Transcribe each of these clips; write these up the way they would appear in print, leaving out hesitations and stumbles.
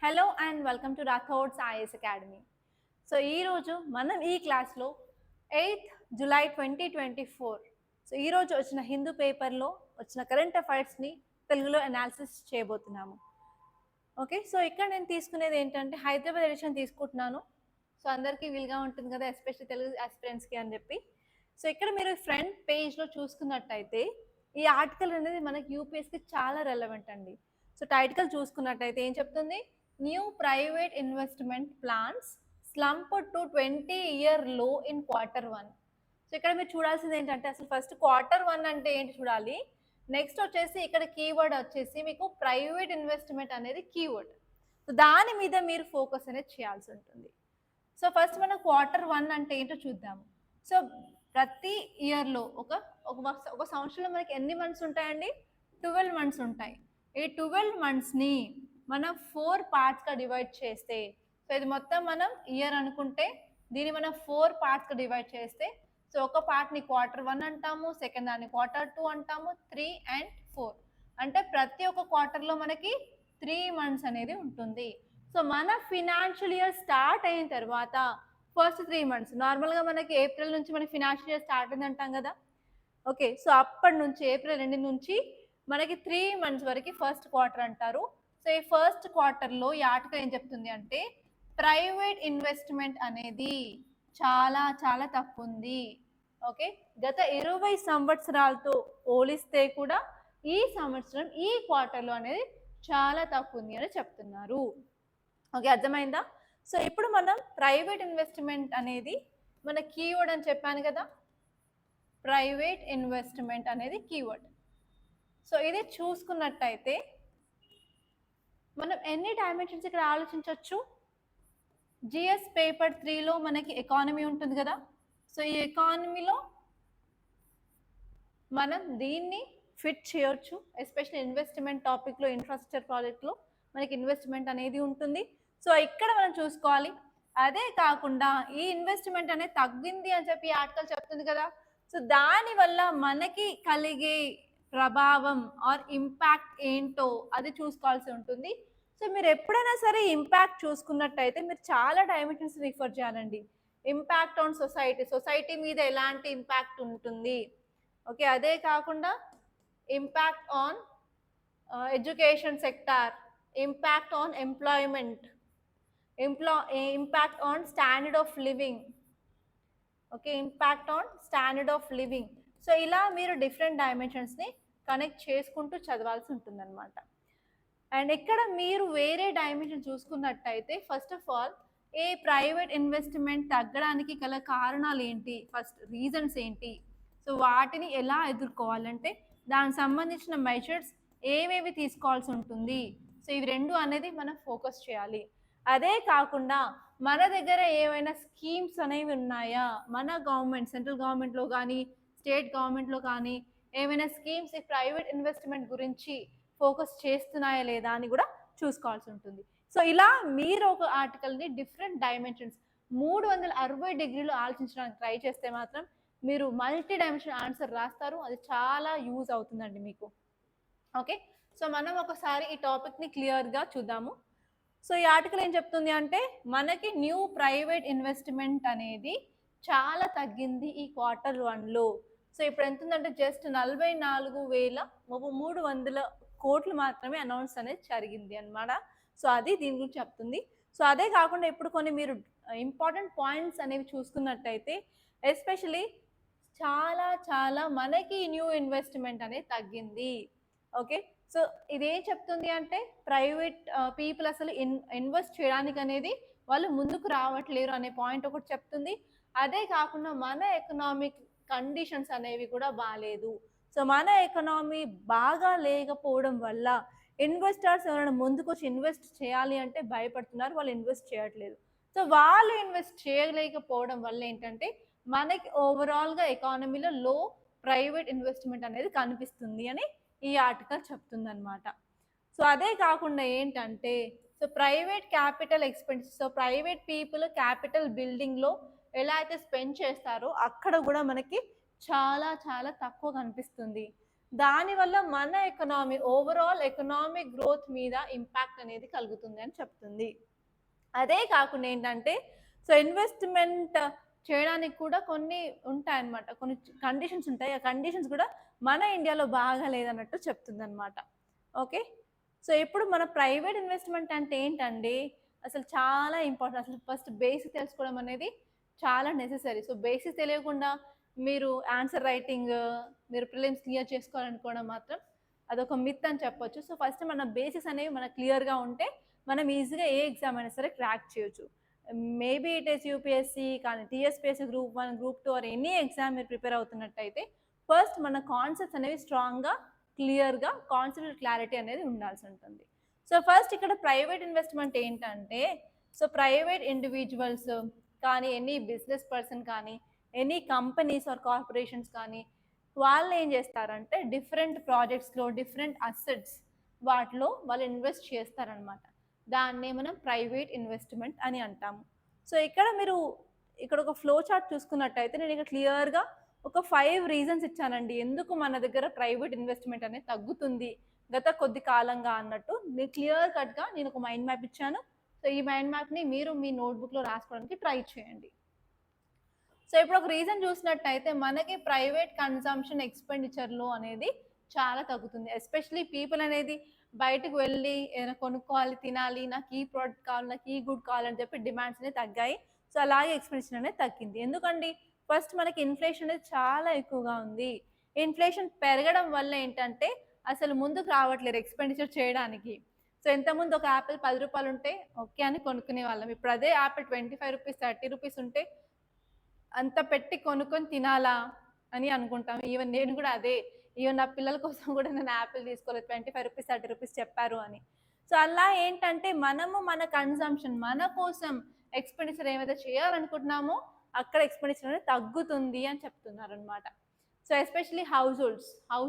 Hello and welcome to Rathod's IAS Academy. So ఈరోజు మనం ఈ క్లాస్లో 8th జూలై 2024 ఈరోజు వచ్చిన హిందూ పేపర్లో వచ్చిన కరెంట్ అఫైర్స్ని తెలుగులో అనాలిసిస్ చేయబోతున్నాము. ఓకే, సో ఇక్కడ నేను తీసుకునేది ఏంటంటే హైదరాబాద్ ఎడిషన్ తీసుకుంటున్నాను. సో అందరికీ వీలుగా ఉంటుంది కదా, ఎస్పెషల్లీ తెలుగు ఆస్పిరెంట్స్కి అని చెప్పి. సో ఇక్కడ మీరు ఫ్రంట్ పేజ్లో చూసుకున్నట్టయితే ఈ ఆర్టికల్ అనేది మనకి యూపీఎస్కి చాలా రెలవెంట్ అండి. సో టైటిల్ చూసుకున్నట్టయితే ఏం చెప్తుంది? New private investment plans slumped to 20-year low in Q1. So ఇక్కడ మీరు చూడాల్సింది ఏంటంటే అసలు ఫస్ట్ Q1 అంటే ఏంటి చూడాలి. నెక్స్ట్ వచ్చేసి ఇక్కడ కీవర్డ్ వచ్చేసి మీకు ప్రైవేట్ ఇన్వెస్ట్మెంట్ అనేది కీవర్డ్. సో దాని మీద మీరు ఫోకస్ అనేది చేయాల్సి ఉంటుంది. సో ఫస్ట్ మనం Q1 అంటే ఏంటో చూద్దాము. సో ప్రతి ఇయర్లో ఒక సంవత్సరంలో మనకి ఎన్ని మంత్స్ ఉంటాయండి? 12 మంత్స్ ఉంటాయి. ఈ 12 మంత్స్ని మనం 4 పార్ట్స్గా డివైడ్ చేస్తే, సో ఇది మొత్తం మనం ఇయర్ అనుకుంటే దీన్ని మనం 4 పార్ట్స్గా డివైడ్ చేస్తే, సో ఒక పార్ట్ని Q1 అంటాము, సెకండ్ దాన్ని Q2 అంటాము, 3 and 4 అంటే ప్రతి ఒక్క క్వార్టర్లో మనకి 3 మంత్స్ అనేది ఉంటుంది. సో మన ఫినాన్షియల్ ఇయర్ స్టార్ట్ అయిన తర్వాత ఫస్ట్ 3 మంత్స్ నార్మల్గా మనకి ఏప్రిల్ నుంచి మనకి ఫినాన్షియల్ ఇయర్ స్టార్ట్ అయింది అంటాం కదా. ఓకే, సో అప్పటి నుంచి ఏప్రిల్ ఎండింగ్ నుంచి మనకి 3 మంత్స్ వరకు ఫస్ట్ క్వార్టర్ అంటారు. సో ఈ ఫస్ట్ క్వార్టర్లో ఈ ఆర్టికల్ ఏం చెప్తుంది అంటే ప్రైవేట్ ఇన్వెస్ట్మెంట్ అనేది చాలా చాలా తక్కువ ఉంది. ఓకే, గత 20 సంవత్సరాలతో పోలిస్తే కూడా ఈ సంవత్సరం ఈ క్వార్టర్లో అనేది చాలా తక్కువ ఉంది అని చెప్తున్నారు. ఓకే, అర్థమైందా? సో ఇప్పుడు మనం ప్రైవేట్ ఇన్వెస్ట్మెంట్ అనేది మన కీవర్డ్ అని చెప్పాను కదా, ప్రైవేట్ ఇన్వెస్ట్మెంట్ అనేది కీవర్డ్. సో ఇది చూసుకున్నట్టయితే మనం ఎన్ని డైమెన్షన్స్ ఇక్కడ ఆలోచించవచ్చు. జిఎస్ పేపర్ 3లో మనకి ఎకానమీ ఉంటుంది కదా. సో ఈ ఎకానమీలో మనం దీన్ని ఫిట్ చేయొచ్చు, ఎస్పెషల్లీ ఇన్వెస్ట్మెంట్ టాపిక్లో, ఇన్ఫ్రాస్ట్రక్చర్ ప్రాజెక్ట్లో మనకి ఇన్వెస్ట్మెంట్ అనేది ఉంటుంది. సో ఇక్కడ మనం చూసుకోవాలి. అదే కాకుండా ఈ ఇన్వెస్ట్మెంట్ అనేది తగ్గింది అని చెప్పి ఆర్టికల్ చెప్తుంది కదా. సో దానివల్ల మనకి కలిగే ప్రభావం ఆర్ ఇంపాక్ట్ ఏంటో అది చూసుకోవాల్సి ఉంటుంది. సో మీరు ఎప్పుడైనా సరే ఇంపాక్ట్ చూసుకున్నట్టయితే మీరు చాలా డైమెన్షన్స్ రిఫర్ చేయాలండి. ఇంపాక్ట్ ఆన్ సొసైటీ మీద ఎలాంటి ఇంపాక్ట్ ఉంటుంది. ఓకే, అదే కాకుండా impact on education sector, impact on employment, impact on standard of living. Okay, impact on standard of living. So ఇలా మీరు డిఫరెంట్ డైమెన్షన్స్ని కనెక్ట్ చేసుకుంటూ చదవాల్సి ఉంటుందన్నమాట. అండ్ ఇక్కడ మీరు వేరే డైమెన్షన్ చూసుకున్నట్టయితే first of all A private investment తగ్గడానికి గల కారణాలు ఏంటి, ఫస్ట్ రీజన్స్ ఏంటి, సో వాటిని ఎలా ఎదుర్కోవాలంటే దానికి సంబంధించిన మెజర్స్ ఏవేవి తీసుకోవాల్సి ఉంటుంది. సో ఇవి రెండు అనేది మనం ఫోకస్ చేయాలి. అదే కాకుండా మన దగ్గర ఏమైనా స్కీమ్స్ అనేవి ఉన్నాయా, మన గవర్నమెంట్, సెంట్రల్ గవర్నమెంట్లో కానీ స్టేట్ గవర్నమెంట్లో కానీ ఏమైనా స్కీమ్స్ ఈ ప్రైవేట్ ఇన్వెస్ట్మెంట్ గురించి ఫోకస్ చేస్తున్నాయా లేదా అని కూడా చూసుకోవాల్సి ఉంటుంది. సో ఇలా మీరు ఒక ఆర్టికల్ని డిఫరెంట్ డైమెన్షన్స్ 360 డిగ్రీలు ఆలోచించడానికి ట్రై చేస్తే మాత్రం మీరు మల్టీ డైమెన్షన్ ఆన్సర్ రాస్తారు. అది చాలా యూజ్ అవుతుందండి మీకు. ఓకే, సో మనం ఒకసారి ఈ టాపిక్ని క్లియర్గా చూద్దాము. సో ఈ ఆర్టికల్ ఏం చెప్తుంది అంటే మనకి న్యూ ప్రైవేట్ ఇన్వెస్ట్మెంట్ అనేది చాలా తగ్గింది ఈ Q1లో. సో ఇప్పుడు ఎంత ఉందంటే జస్ట్ 44,300 కోట్లు మాత్రమే అనౌన్స్ అనేది జరిగింది అనమాట. సో అది దీని గురించి చెప్తుంది. సో అదే కాకుండా ఇప్పుడు కొన్ని మీరు ఇంపార్టెంట్ పాయింట్స్ అనేవి చూసుకున్నట్టయితే ఎస్పెషలీ చాలా చాలా మనకి న్యూ ఇన్వెస్ట్మెంట్ అనేది తగ్గింది. ఓకే, సో ఇదేం చెప్తుంది అంటే ప్రైవేట్ పీపుల్ అసలు ఇన్వెస్ట్ చేయడానికి అనేది వాళ్ళు ముందుకు రావట్లేరు అనే పాయింట్ ఒకటి చెప్తుంది. అదే కాకుండా మన ఎకనామిక్ కండిషన్స్ అనేవి కూడా బాగాలేదు. సో మన ఎకనామీ బాగా లేకపోవడం వల్ల ఇన్వెస్టర్స్ ఎవరైనా ముందుకు వచ్చి ఇన్వెస్ట్ చేయాలి అంటే భయపడుతున్నారు, వాళ్ళు ఇన్వెస్ట్ చేయట్లేదు. సో వాళ్ళు ఇన్వెస్ట్ చేయలేకపోవడం వల్ల ఏంటంటే మనకి ఓవరాల్గా ఎకానమీలో లో ప్రైవేట్ ఇన్వెస్ట్మెంట్ అనేది కనిపిస్తుంది అని ఈ ఆర్టికల్ చెప్తుంది అనమాట. సో అదే కాకుండా ఏంటంటే so private capital expenditure, so private people capital బిల్డింగ్లో ఎలా అయితే స్పెండ్ చేస్తారో అక్కడ కూడా మనకి చాలా చాలా తక్కువ కనిపిస్తుంది. దానివల్ల మన ఎకనామీ ఓవరాల్ ఎకనామిక్ గ్రోత్ మీద ఇంపాక్ట్ అనేది కలుగుతుంది అని చెప్తుంది. అదే కాకుండా ఏంటంటే సో ఇన్వెస్ట్మెంట్ చేయడానికి కూడా కొన్ని ఉంటాయన్నమాట, కొన్ని కండిషన్స్ ఉంటాయి. ఆ కండిషన్స్ కూడా మన ఇండియాలో బాగా లేదన్నట్టు చెప్తుంది అనమాట. ఓకే, సో ఇప్పుడు మన ప్రైవేట్ ఇన్వెస్ట్మెంట్ అంటే ఏంటండి, అసలు చాలా ఇంపార్టెంట్. అసలు ఫస్ట్ బేసిక్ తెలుసుకోవడం అనేది చాలా నెసెసరీ. సో బేసిక్ తెలియకుండా మీరు ఆన్సర్ రైటింగ్, మీరు ప్రిలిమ్స్ క్లియర్ చేసుకోవాలనుకోవడం మాత్రం అదొక మిత్ అని చెప్పొచ్చు. సో ఫస్ట్ మన బేసిక్స్ అనేవి మనకు క్లియర్గా ఉంటే మనం ఈజీగా ఏ ఎగ్జామ్ అయినా సరే క్రాక్ చేయొచ్చు. మేబీ ఇట్ ఈస్ యూపీఎస్సీ కానీ TSPSC group 1 group 2 or any exam మీరు ప్రిపేర్ అవుతున్నట్టయితే ఫస్ట్ మన కాన్సెప్ట్స్ అనేవి స్ట్రాంగ్గా క్లియర్గా కాన్సెప్ట్ క్లారిటీ అనేది ఉండాల్సి ఉంటుంది. సో ఫస్ట్ ఇక్కడ ప్రైవేట్ ఇన్వెస్ట్మెంట్ ఏంటంటే సో ప్రైవేట్ ఇండివిజువల్స్ కానీ ఎనీ బిజినెస్ పర్సన్ కానీ ఎనీ కంపెనీస్ ఆర్ కార్పొరేషన్స్ కానీ వాళ్ళు ఏం చేస్తారంటే డిఫరెంట్ ప్రాజెక్ట్స్లో డిఫరెంట్ అసెట్స్ వాటిలో వాళ్ళు ఇన్వెస్ట్ చేస్తారనమాట. దాన్నే మనం ప్రైవేట్ ఇన్వెస్ట్మెంట్ అని అంటాము. సో ఇక్కడ మీరు ఇక్కడ ఒక ఫ్లో చార్ట్ చూసుకున్నట్టయితే నేను ఇక్కడ క్లియర్గా ఒక 5 రీజన్స్ ఇచ్చానండి ఎందుకు మన దగ్గర ప్రైవేట్ ఇన్వెస్ట్మెంట్ అనేది తగ్గుతుంది గత కొద్ది కాలంగా అన్నట్టు. నేను క్లియర్ కట్గా నేను ఒక మైండ్ మ్యాప్ ఇచ్చాను. సో ఈ మైండ్ మ్యాప్ని మీరు మీ నోట్బుక్లో రాసుకోవడానికి ట్రై చేయండి. సో ఇప్పుడు ఒక రీజన్ చూసినట్టయితే మనకి ప్రైవేట్ కన్సంప్షన్ ఎక్స్పెండిచర్లో అనేది చాలా తగ్గుతుంది. ఎస్పెషలీ పీపుల్ అనేది బయటకు వెళ్ళి ఏదైనా కొనుక్కోవాలి, తినాలి, నాకు ఈ ప్రోడక్ట్ కావాలి, నాకు ఈ గుడ్ కావాలని చెప్పి డిమాండ్స్ అనేవి తగ్గాయి. సో అలాగే ఎక్స్పెండిచర్ అనేది తగ్గింది. ఎందుకండి, ఫస్ట్ మనకి ఇన్ఫ్లేషన్ అనేది చాలా ఎక్కువగా ఉంది. ఇన్ఫ్లేషన్ పెరగడం వల్ల ఏంటంటే అసలు ముందుకు రావట్లేదు ఎక్స్పెండిచర్ చేయడానికి. సో ఎంతమంది ఒక యాపిల్ 10 రూపాయలు ఉంటే ఓకే అని కొనుక్కునే వాళ్ళం. ఇప్పుడు అదే యాపిల్ 25 రూపీస్ 30 రూపీస్ ఉంటే అంత పెట్టి కొనుక్కొని తినాలా అని అనుకుంటాం. ఈవెన్ నేను కూడా అదే, ఈవెన్ నా పిల్లల కోసం కూడా నేను యాపిల్ తీసుకోలేదు, 25 రూపీస్ 30 రూపీస్ చెప్పారు అని. సో అలా ఏంటంటే మనము మన కన్సంప్షన్ మన కోసం ఎక్స్పెండిచర్ ఏమైతే చేయాలనుకుంటున్నామో అక్కడ ఎక్స్పెండిచర్ అనేది తగ్గుతుంది అని చెప్తున్నారు అనమాట. So especially house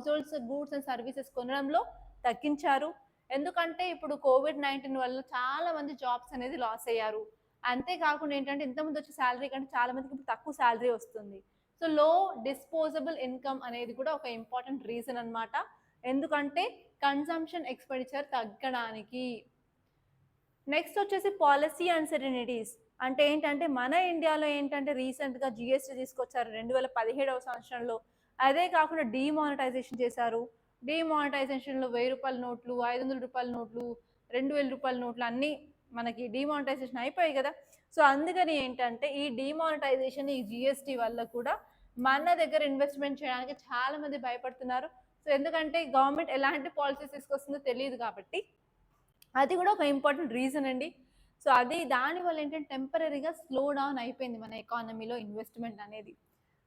holds goods and services కొనడంలో తగ్గించారు. ఎందుకంటే ఇప్పుడు COVID-19 వల్ల చాలా మంది జాబ్స్ అనేది లాస్ అయ్యారు. అంతేకాకుండా ఏంటంటే ఇంతకుముందు వచ్చే శాలరీ కంటే చాలా మందికి ఇప్పుడు తక్కువ శాలరీ వస్తుంది. సో లో డిస్పోజబుల్ ఇన్కమ్ అనేది కూడా ఒక ఇంపార్టెంట్ రీజన్ అనమాట. ఎందుకంటే కన్సంప్షన్ ఎక్స్పెండిచర్ తగ్గడానికి. నెక్స్ట్ వచ్చేసి పాలసీ అన్సర్టనిటీస్. అంటే ఏంటంటే మన ఇండియాలో ఏంటంటే రీసెంట్గా జిఎస్టీ తీసుకొచ్చారు 2017వ సంవత్సరంలో. అదే కాకుండా డిమానిటైజేషన్ చేశారు. డిమానిటైజేషన్లో 1000 రూపాయల నోట్లు, 500 రూపాయల నోట్లు, 2000 రూపాయల నోట్లు అన్నీ మనకి డిమానిటైజేషన్ అయిపోయాయి కదా. సో అందుకని ఏంటంటే ఈ డిమానిటైజేషన్, ఈ జిఎస్టీ వల్ల కూడా మన దగ్గర ఇన్వెస్ట్మెంట్ చేయడానికి చాలా మంది భయపడుతున్నారు. సో ఎందుకంటే గవర్నమెంట్ ఎలాంటి పాలసీస్ తీసుకొస్తుందో తెలియదు కాబట్టి అది కూడా ఒక ఇంపార్టెంట్ రీజన్ అండి. సో అది దానివల్ల ఏంటంటే టెంపరీగా స్లో డౌన్ అయిపోయింది మన ఎకానమీలో ఇన్వెస్ట్మెంట్ అనేది.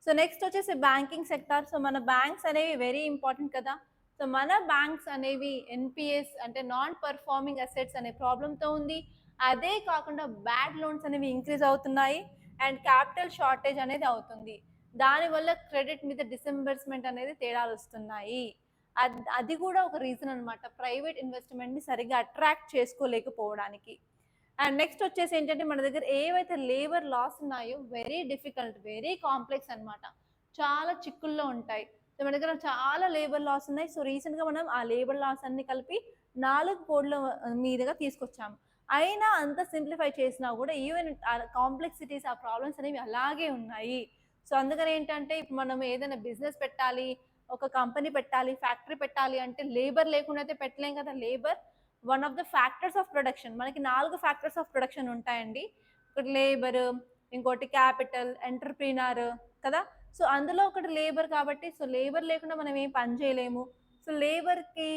సో నెక్స్ట్ వచ్చేసి బ్యాంకింగ్ సెక్టార్. సో మన బ్యాంక్స్ అనేవి వెరీ ఇంపార్టెంట్ కదా. సో మన బ్యాంక్స్ అనేవి ఎన్పిఎస్ అంటే నాన్ పర్ఫార్మింగ్ అసెట్స్ అనే ప్రాబ్లంతో ఉంది. అదే కాకుండా బ్యాడ్ లోన్స్ అనేవి ఇంక్రీజ్ అవుతున్నాయి అండ్ క్యాపిటల్ షార్టేజ్ అనేది అవుతుంది. దానివల్ల క్రెడిట్ మీద డిసెంబర్స్మెంట్ అనేది తేడాలు వస్తున్నాయి. అది కూడా ఒక రీజన్ అనమాట ప్రైవేట్ ఇన్వెస్ట్మెంట్ని సరిగ్గా అట్రాక్ట్ చేసుకోలేకపోవడానికి. అండ్ నెక్స్ట్ వచ్చేసి ఏంటంటే మన దగ్గర ఏవైతే లేబర్ లాస్ ఉన్నాయో వెరీ డిఫికల్ట్, వెరీ కాంప్లెక్స్ అనమాట, చాలా చిక్కుల్లో ఉంటాయి. సో మన దగ్గర చాలా లేబర్ లాస్ ఉన్నాయి. సో రీసెంట్గా మనం ఆ లేబర్ లాస్ అన్ని కలిపి 4 కోడ్ల మీదుగా తీసుకొచ్చాము. అయినా అంత సింప్లిఫై చేసినా కూడా ఈవెన్ కాంప్లెక్సిటీస్, ఆ ప్రాబ్లమ్స్ అనేవి అలాగే ఉన్నాయి. సో అందుకని ఏంటంటే ఇప్పుడు మనం ఏదైనా బిజినెస్ పెట్టాలి, ఒక కంపెనీ పెట్టాలి, ఫ్యాక్టరీ పెట్టాలి అంటే లేబర్ లేకుండా అయితే పెట్టలేం కదా. Labour one of the factors of production. మనకి 4 ఫ్యాక్టర్స్ ఆఫ్ ప్రొడక్షన్ ఉంటాయండి. ఒకటి లేబర్, ఇంకోటి క్యాపిటల్, ఎంటర్ప్రీనర్ కదా. సో అందులో ఒకటి లేబర్ కాబట్టి సో లేబర్ లేకుండా మనం ఏం పని చేయలేము. సో లేబర్కి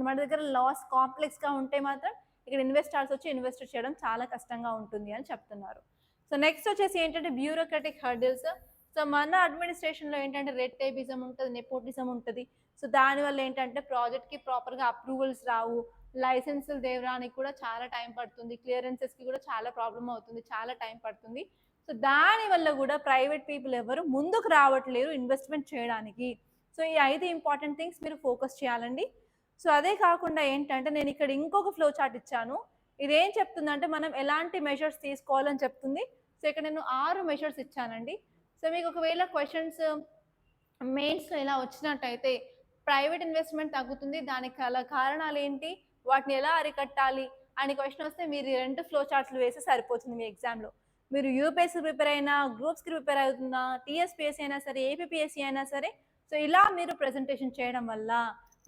మన దగ్గర లాస్ కాంప్లెక్స్గా ఉంటే మాత్రం ఇక్కడ ఇన్వెస్టర్స్ వచ్చి ఇన్వెస్ట్ చేయడం చాలా కష్టంగా ఉంటుంది అని చెప్తున్నారు. సో నెక్స్ట్ వచ్చేసి ఏంటంటే బ్యూరోక్రటిక్ హర్డిల్స్. సో మన అడ్మినిస్ట్రేషన్లో ఏంటంటే రెడ్ టేపిజం ఉంటుంది, నెపోటిజం ఉంటుంది. సో దానివల్ల ఏంటంటే ప్రాజెక్ట్కి ప్రాపర్గా అప్రూవల్స్ రావు, లైసెన్సులు దేవడానికి కూడా చాలా టైం పడుతుంది, క్లియరెన్సెస్కి కూడా చాలా ప్రాబ్లం అవుతుంది, చాలా టైం పడుతుంది. సో దానివల్ల కూడా ప్రైవేట్ పీపుల్ ఎవరు ముందుకు రావట్లేరు ఇన్వెస్ట్మెంట్ చేయడానికి. సో ఈ 5 ఇంపార్టెంట్ థింగ్స్ మీరు ఫోకస్ చేయాలండి. సో అదే కాకుండా ఏంటంటే నేను ఇక్కడ ఇంకొక ఫ్లో చార్ట్ ఇచ్చాను. ఇదేం చెప్తుందంటే మనం ఎలాంటి మెజర్స్ తీసుకోవాలని చెప్తుంది. సో ఇక్కడ నేను 6 మెజర్స్ ఇచ్చానండి. సో మీకు ఒకవేళ క్వశ్చన్స్ మెయిన్స్లో ఇలా వచ్చినట్టయితే ప్రైవేట్ ఇన్వెస్ట్మెంట్ తగ్గుతుంది, దానికి గల కారణాలు ఏంటి, వాటిని ఎలా అరికట్టాలి అని క్వశ్చన్ వస్తే మీరు 2 ఫ్లో చార్ట్స్లు వేస్తే సరిపోతుంది మీ ఎగ్జామ్లో. మీరు యూపీఎస్సీ ప్రిపేర్ అయినా, గ్రూప్స్కి ప్రిపేర్ అవుతున్నా, టీఎస్పీఎస్సీ అయినా సరే, ఏపీపీఎస్సీ అయినా సరే, సో ఇలా మీరు ప్రెజెంటేషన్ చేయడం వల్ల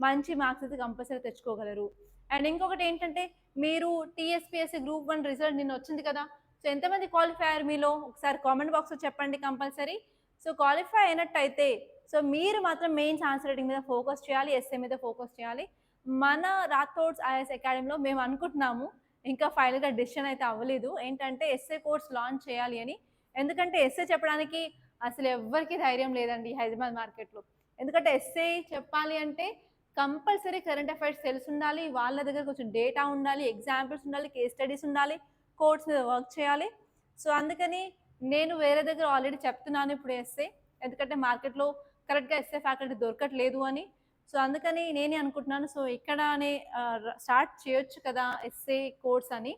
మంచి మార్క్స్ అయితే కంపల్సరీ తెచ్చుకోగలరు. అండ్ ఇంకొకటి ఏంటంటే, మీరు టీఎస్పీఎస్సీ గ్రూప్ 1 రిజల్ట్ నిన్న వచ్చింది కదా, సో ఎంతమంది క్వాలిఫై అయ్యారు మీలో ఒకసారి కామెంట్ బాక్స్లో చెప్పండి కంపల్సరీ. సో క్వాలిఫై అయినట్టయితే సో మీరు మాత్రం మెయిన్స్ ఆన్సర్ రైటింగ్ మీద ఫోకస్ చేయాలి, ఎస్ఏ మీద ఫోకస్ చేయాలి. మన రాథోడ్స్ ఐఏఎస్ అకాడమీలో మేము అనుకుంటున్నాము, ఇంకా ఫైనల్గా డెసిషన్ అయితే అవ్వలేదు, ఏంటంటే ఎస్ఏ కోర్స్ లాంచ్ చేయాలి అని. ఎందుకంటే ఎస్ఏ చెప్పడానికి అసలు ఎవ్వరికి ధైర్యం లేదండి హైదరాబాద్ మార్కెట్లో. ఎందుకంటే ఎస్ఏ చెప్పాలి అంటే కంపల్సరీ కరెంట్ అఫైర్స్ తెలిసి ఉండాలి, వాళ్ళ దగ్గర కొంచెం డేటా ఉండాలి, ఎగ్జాంపుల్స్ ఉండాలి, కేస్ స్టడీస్ ఉండాలి, కోర్స్ మీద వర్క్ చేయాలి. సో అందుకని నేను వేరే దగ్గర ఆల్రెడీ చెప్తున్నాను ఇప్పుడు ఎస్ఏ, ఎందుకంటే మార్కెట్లో కరెక్ట్గా ఎస్ఏ ఫ్యాకల్టీ దొరకట్లేదు అని. సో అందుకని నేనే అనుకుంటున్నాను, సో ఇక్కడనే స్టార్ట్ చేయొచ్చు కదా ఎస్ఏ కోర్స్ అని.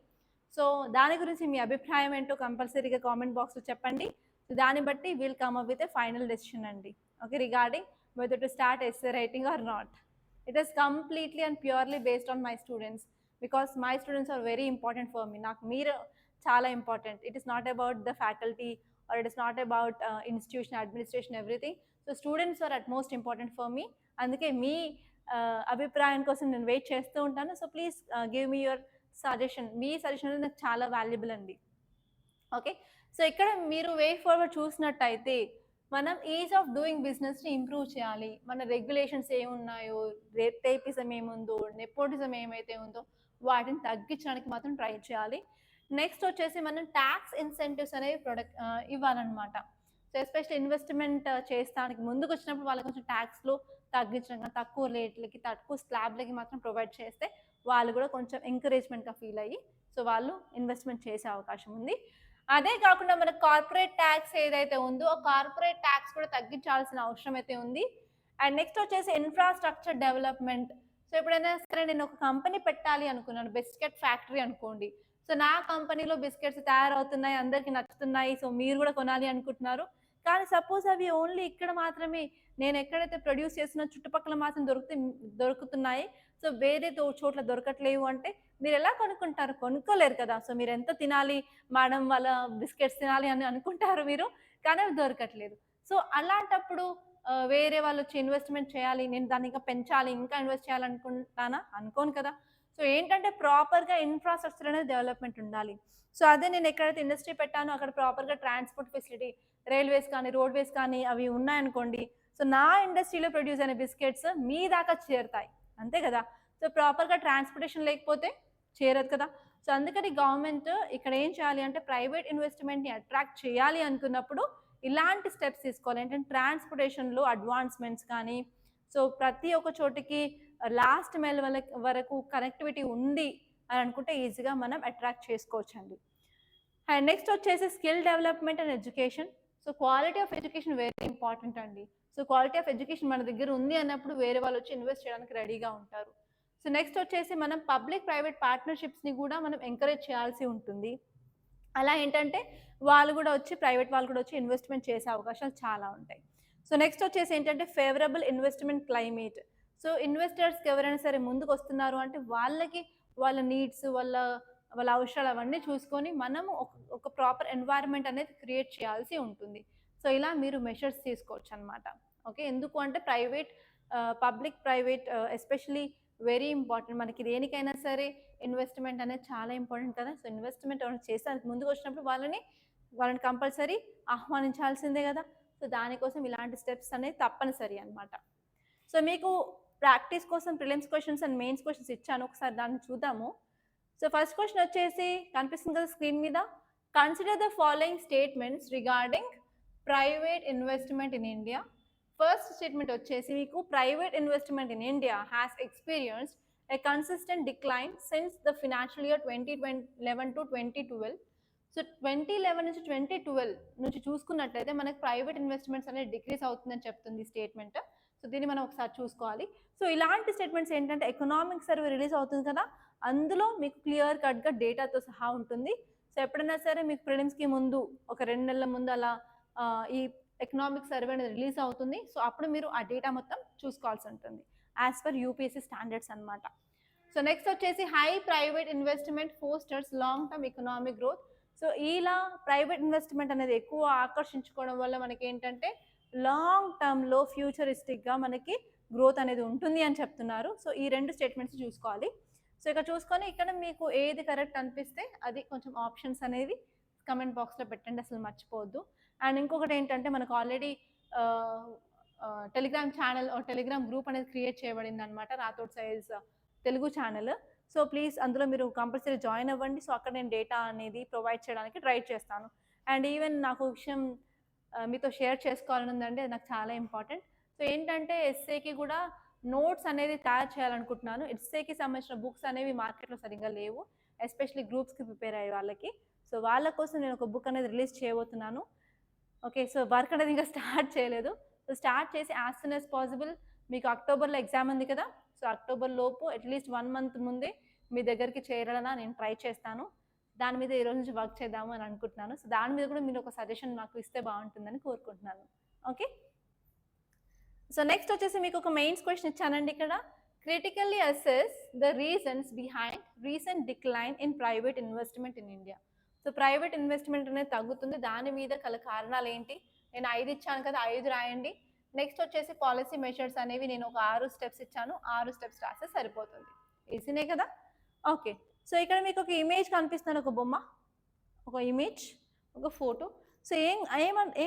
సో దాని గురించి మీ అభిప్రాయం ఏంటో కంపల్సరీగా కామెంట్ బాక్స్లో చెప్పండి. దాన్ని బట్టి will come up with a final decision అండి. Okay, regarding whether to start essay writing or not. It is completely and purely based on my students, because my students are very important for me. నాకు మీరు చాలా important. It is not about the faculty or it is not about institution, administration, everything. So students are at most important for me. అందుకే మీ అభిప్రాయం కోసం నేను wait చేస్తూ ఉంటాను. So please give me your suggestion. Me suggestion అనేది నాకు చాలా valuable అండి. ఓకే, సో ఇక్కడ మీరు వే ఫార్వర్డ్ చూసినట్టయితే మనం ఈజ్ ఆఫ్ డూయింగ్ బిజినెస్ని ఇంప్రూవ్ చేయాలి. మన రెగ్యులేషన్స్ ఏమున్నాయో, రేపేపిజం ఏముందో, నెపోటిజం ఏమైతే ఉందో వాటిని తగ్గించడానికి మాత్రం ట్రై చేయాలి. నెక్స్ట్ వచ్చేసి మనం ట్యాక్స్ ఇన్సెంటివ్స్ అనేవి ఇవ్వాలన్నమాట. సో ఎస్పెషల్లీ ఇన్వెస్ట్మెంట్ చేస్తానికి ముందుకు వచ్చినప్పుడు వాళ్ళకి కొంచెం ట్యాక్స్లో తగ్గించడం, తక్కువ రేట్లకి, తక్కువ స్లాబ్లకి మాత్రం ప్రొవైడ్ చేస్తే వాళ్ళు కూడా కొంచెం ఎంకరేజ్మెంట్గా ఫీల్ అయ్యి సో వాళ్ళు ఇన్వెస్ట్మెంట్ చేసే అవకాశం ఉంది. అదే కాకుండా మన కార్పొరేట్ ట్యాక్స్ ఏదైతే ఉందో ఆ కార్పొరేట్ ట్యాక్స్ కూడా తగ్గించాల్సిన అవసరం అయితే ఉంది. అండ్ నెక్స్ట్ వచ్చేసి ఇన్ఫ్రాస్ట్రక్చర్ డెవలప్మెంట్. సో ఎప్పుడైనా సరే నేను ఒక కంపెనీ పెట్టాలి అనుకున్నాను, బిస్కెట్ ఫ్యాక్టరీ అనుకోండి. సో నా కంపెనీలో బిస్కెట్స్ తయారవుతున్నాయి, అందరికీ నచ్చుతున్నాయి, సో మీరు కూడా కొనాలి అనుకుంటున్నారు. కానీ సపోజ్ అవి ఓన్లీ ఇక్కడ మాత్రమే, నేను ఎక్కడైతే ప్రొడ్యూస్ చేసిన చుట్టుపక్కల మాత్రం దొరుకుతున్నాయి, సో వేరే చోట్ల దొరకట్లేవు అంటే మీరు ఎలా కొనుక్కుంటారు? కొనుక్కోలేరు కదా. సో మీరు ఎంత తినాలి, మేడం వాళ్ళ బిస్కెట్స్ తినాలి అని అనుకుంటారు మీరు, కానీ అవి దొరకట్లేదు. సో అలాంటప్పుడు వేరే వాళ్ళు వచ్చి ఇన్వెస్ట్మెంట్ చేయాలి, నేను దాన్ని ఇంకా పెంచాలి, ఇంకా ఇన్వెస్ట్ చేయాలనుకుంటానా? అనుకోను కదా. సో ఏంటంటే ప్రాపర్గా ఇన్ఫ్రాస్ట్రక్చర్ అనేది డెవలప్మెంట్ ఉండాలి. సో అదే నేను ఎక్కడైతే ఇండస్ట్రీ పెట్టానో అక్కడ ప్రాపర్గా ట్రాన్స్పోర్ట్ ఫెసిలిటీ, రైల్వేస్ కానీ రోడ్వేస్ కానీ అవి ఉన్నాయనుకోండి, సో నా ఇండస్ట్రీలో ప్రొడ్యూస్ అయిన బిస్కెట్స్ మీ దాకా చేరుతాయి, అంతే కదా. సో ప్రాపర్గా ట్రాన్స్పోర్టేషన్ లేకపోతే చేరదు కదా. సో అందుకని గవర్నమెంట్ ఇక్కడ ఏం చేయాలి అంటే ప్రైవేట్ ఇన్వెస్ట్మెంట్ని అట్రాక్ట్ చేయాలి అనుకున్నప్పుడు ఇలాంటి స్టెప్స్ తీసుకోవాలి. ఏంటంటే ట్రాన్స్పోర్టేషన్లో అడ్వాన్స్మెంట్స్ కానీ, సో ప్రతి ఒక్క చోటికి లాస్ట్ మైల్ వరకు కనెక్టివిటీ ఉంది అని అనుకుంటే ఈజీగా మనం అట్రాక్ట్ చేసుకోవచ్చు అండి. అండ్ నెక్స్ట్ వచ్చేసి skill development and education. So quality of education very important అండి. సో క్వాలిటీ ఆఫ్ ఎడ్యుకేషన్ మన దగ్గర ఉంది అన్నప్పుడు వేరే వాళ్ళు వచ్చి ఇన్వెస్ట్ చేయడానికి రెడీగా ఉంటారు. సో నెక్స్ట్ వచ్చేసి మనం పబ్లిక్ ప్రైవేట్ పార్ట్నర్షిప్స్ని కూడా మనం ఎంకరేజ్ చేయాల్సి ఉంటుంది. అలా ఏంటంటే వాళ్ళు కూడా వచ్చి, ప్రైవేట్ వాళ్ళు కూడా వచ్చి ఇన్వెస్ట్మెంట్ చేసే అవకాశాలు చాలా ఉంటాయి. సో నెక్స్ట్ వచ్చేసి ఏంటంటే ఫేవరబుల్ ఇన్వెస్ట్మెంట్ క్లైమేట్. సో ఇన్వెస్టర్స్కి ఎవరైనా సరే ముందుకు వస్తున్నారు అంటే వాళ్ళకి వాళ్ళ నీడ్స్, వాళ్ళ అవసరాలు అవన్నీ చూసుకొని మనము ఒక ప్రాపర్ ఎన్వైరన్మెంట్ అనేది క్రియేట్ చేయాల్సి ఉంటుంది. సో ఇలా మీరు మెషర్స్ తీసుకోవచ్చు అనమాట. ఓకే, ఎందుకు అంటే public private especially very important. మనకి దేనికైనా సరే ఇన్వెస్ట్మెంట్ అనేది చాలా ఇంపార్టెంట్ కదా. సో ఇన్వెస్ట్మెంట్ ఎవరైనా చేసేందుకు ముందుకు వచ్చినప్పుడు వాళ్ళని కంపల్సరీ ఆహ్వానించాల్సిందే కదా. సో దానికోసం ఇలాంటి స్టెప్స్ అనేది తప్పనిసరి అనమాట. సో మీకు ప్రాక్టీస్ కోసం prelims questions and mains questions ఇచ్చాను, ఒకసారి దాన్ని చూద్దాము. సో ఫస్ట్ క్వశ్చన్ వచ్చేసి కనిపిస్తుంది కదా స్క్రీన్ మీద. Consider the following statements regarding private investment in India. First statement వచ్చేసి మీకు private investment in India has experienced A consistent decline since the financial year 2011 to 2012. So 2011 నుంచి 2012 నుంచి చూసుకున్నట్లయితే మనకు ప్రైవేట్ ఇన్వెస్ట్మెంట్స్ అనేది డిక్రీస్ అవుతుందని చెప్తుంది స్టేట్మెంట్. సో దీన్ని మనం ఒకసారి చూసుకోవాలి. సో ఇలాంటి స్టేట్మెంట్స్ ఏంటంటే ఎకనామిక్ సర్వే రిలీజ్ అవుతుంది కదా, అందులో మీకు క్లియర్ కట్గా డేటాతో సహా ఉంటుంది. సో ఎప్పుడైనా సరే మీకు ప్రిలిమ్స్కి ముందు ఒక 2 నెలల ముందు అలా ఈ ఎకనామిక్ సర్వే అనేది రిలీజ్ అవుతుంది. సో అప్పుడు మీరు ఆ డేటా మొత్తం చూసుకోవాల్సి ఉంటుంది యాజ్ పర్ యూపీఎస్సీ స్టాండర్డ్స్ అనమాట. సో నెక్స్ట్ వచ్చేసి high private investment Fosters long term economic growth. So ఇలా ప్రైవేట్ ఇన్వెస్ట్మెంట్ అనేది ఎక్కువ ఆకర్షించుకోవడం వల్ల మనకి ఏంటంటే లాంగ్ టర్మ్లో ఫ్యూచరిస్టిక్గా మనకి గ్రోత్ అనేది ఉంటుంది అని చెప్తున్నారు. సో ఈ రెండు స్టేట్మెంట్స్ చూసుకోవాలి. సో ఇక్కడ చూసుకొని ఇక్కడ మీకు ఏది కరెక్ట్ అనిపిస్తే అది కొంచెం ఆప్షన్స్ అనేవి కమెంట్ బాక్స్లో పెట్టండి, అసలు మర్చిపోవద్దు. అండ్ ఇంకొకటి ఏంటంటే మనకు already Telegram channel Telegram group అనేది క్రియేట్ చేయబడింది అనమాట, Rathod size Telugu channel. So please అందులో మీరు కంపల్సరీ జాయిన్ అవ్వండి. సో అక్కడ నేను డేటా అనేది ప్రొవైడ్ చేయడానికి ట్రై చేస్తాను. అండ్ ఈవెన్ నాకు విషయం మీతో షేర్ చేసుకోవాలని ఉందండి, అది నాకు చాలా ఇంపార్టెంట్. సో ఏంటంటే ఎస్ఏకి కూడా నోట్స్ అనేది తయారు చేయాలనుకుంటున్నాను. ఎస్ఏకి సంబంధించిన బుక్స్ అనేవి మార్కెట్లో సరిగ్గా లేవు, ఎస్పెషలీ గ్రూప్స్కి ప్రిపేర్ అయ్యే వాళ్ళకి. సో వాళ్ళ కోసం నేను ఒక బుక్ అనేది రిలీజ్ చేయబోతున్నాను. ఓకే, సో వర్క్ అనేది ఇంకా స్టార్ట్ చేయలేదు. సో స్టార్ట్ చేసి యాజ్ సూన్ యాజ్ పాసిబుల్, మీకు అక్టోబర్లో ఎగ్జామ్ ఉంది కదా, సో అక్టోబర్ లోపు అట్లీస్ట్ 1 మంత్ ముందే మీ దగ్గరికి చేరాలన్నా నేను ట్రై చేస్తాను. దాని మీద ఈ రోజు నుంచి వర్క్ చేద్దాము అని అనుకుంటున్నాను. సో దాని మీద కూడా మీరు ఒక సజెషన్ నాకు ఇస్తే బాగుంటుందని కోరుకుంటున్నాను. ఓకే, సో నెక్స్ట్ వచ్చేసి మీకు ఒక మెయిన్స్ క్వశ్చన్ ఇచ్చానండి ఇక్కడ. Critically assess the reasons behind recent decline in private investment in India. So private investment అనేది తగ్గుతుంది, దాని మీద గల కారణాలు ఏంటి? నేను 5 ఇచ్చాను కదా, 5 రాయండి. నెక్స్ట్ వచ్చేసి పాలసీ మెషర్స్ అనేవి నేను ఒక 6 స్టెప్స్ ఇచ్చాను, 6 స్టెప్స్ రాస్తే సరిపోతుంది. ఈజీనే కదా. ఓకే, సో ఇక్కడ మీకు ఒక ఇమేజ్ కనిపిస్తుంది, ఒక బొమ్మ, ఒక ఇమేజ్, ఒక ఫోటో. సో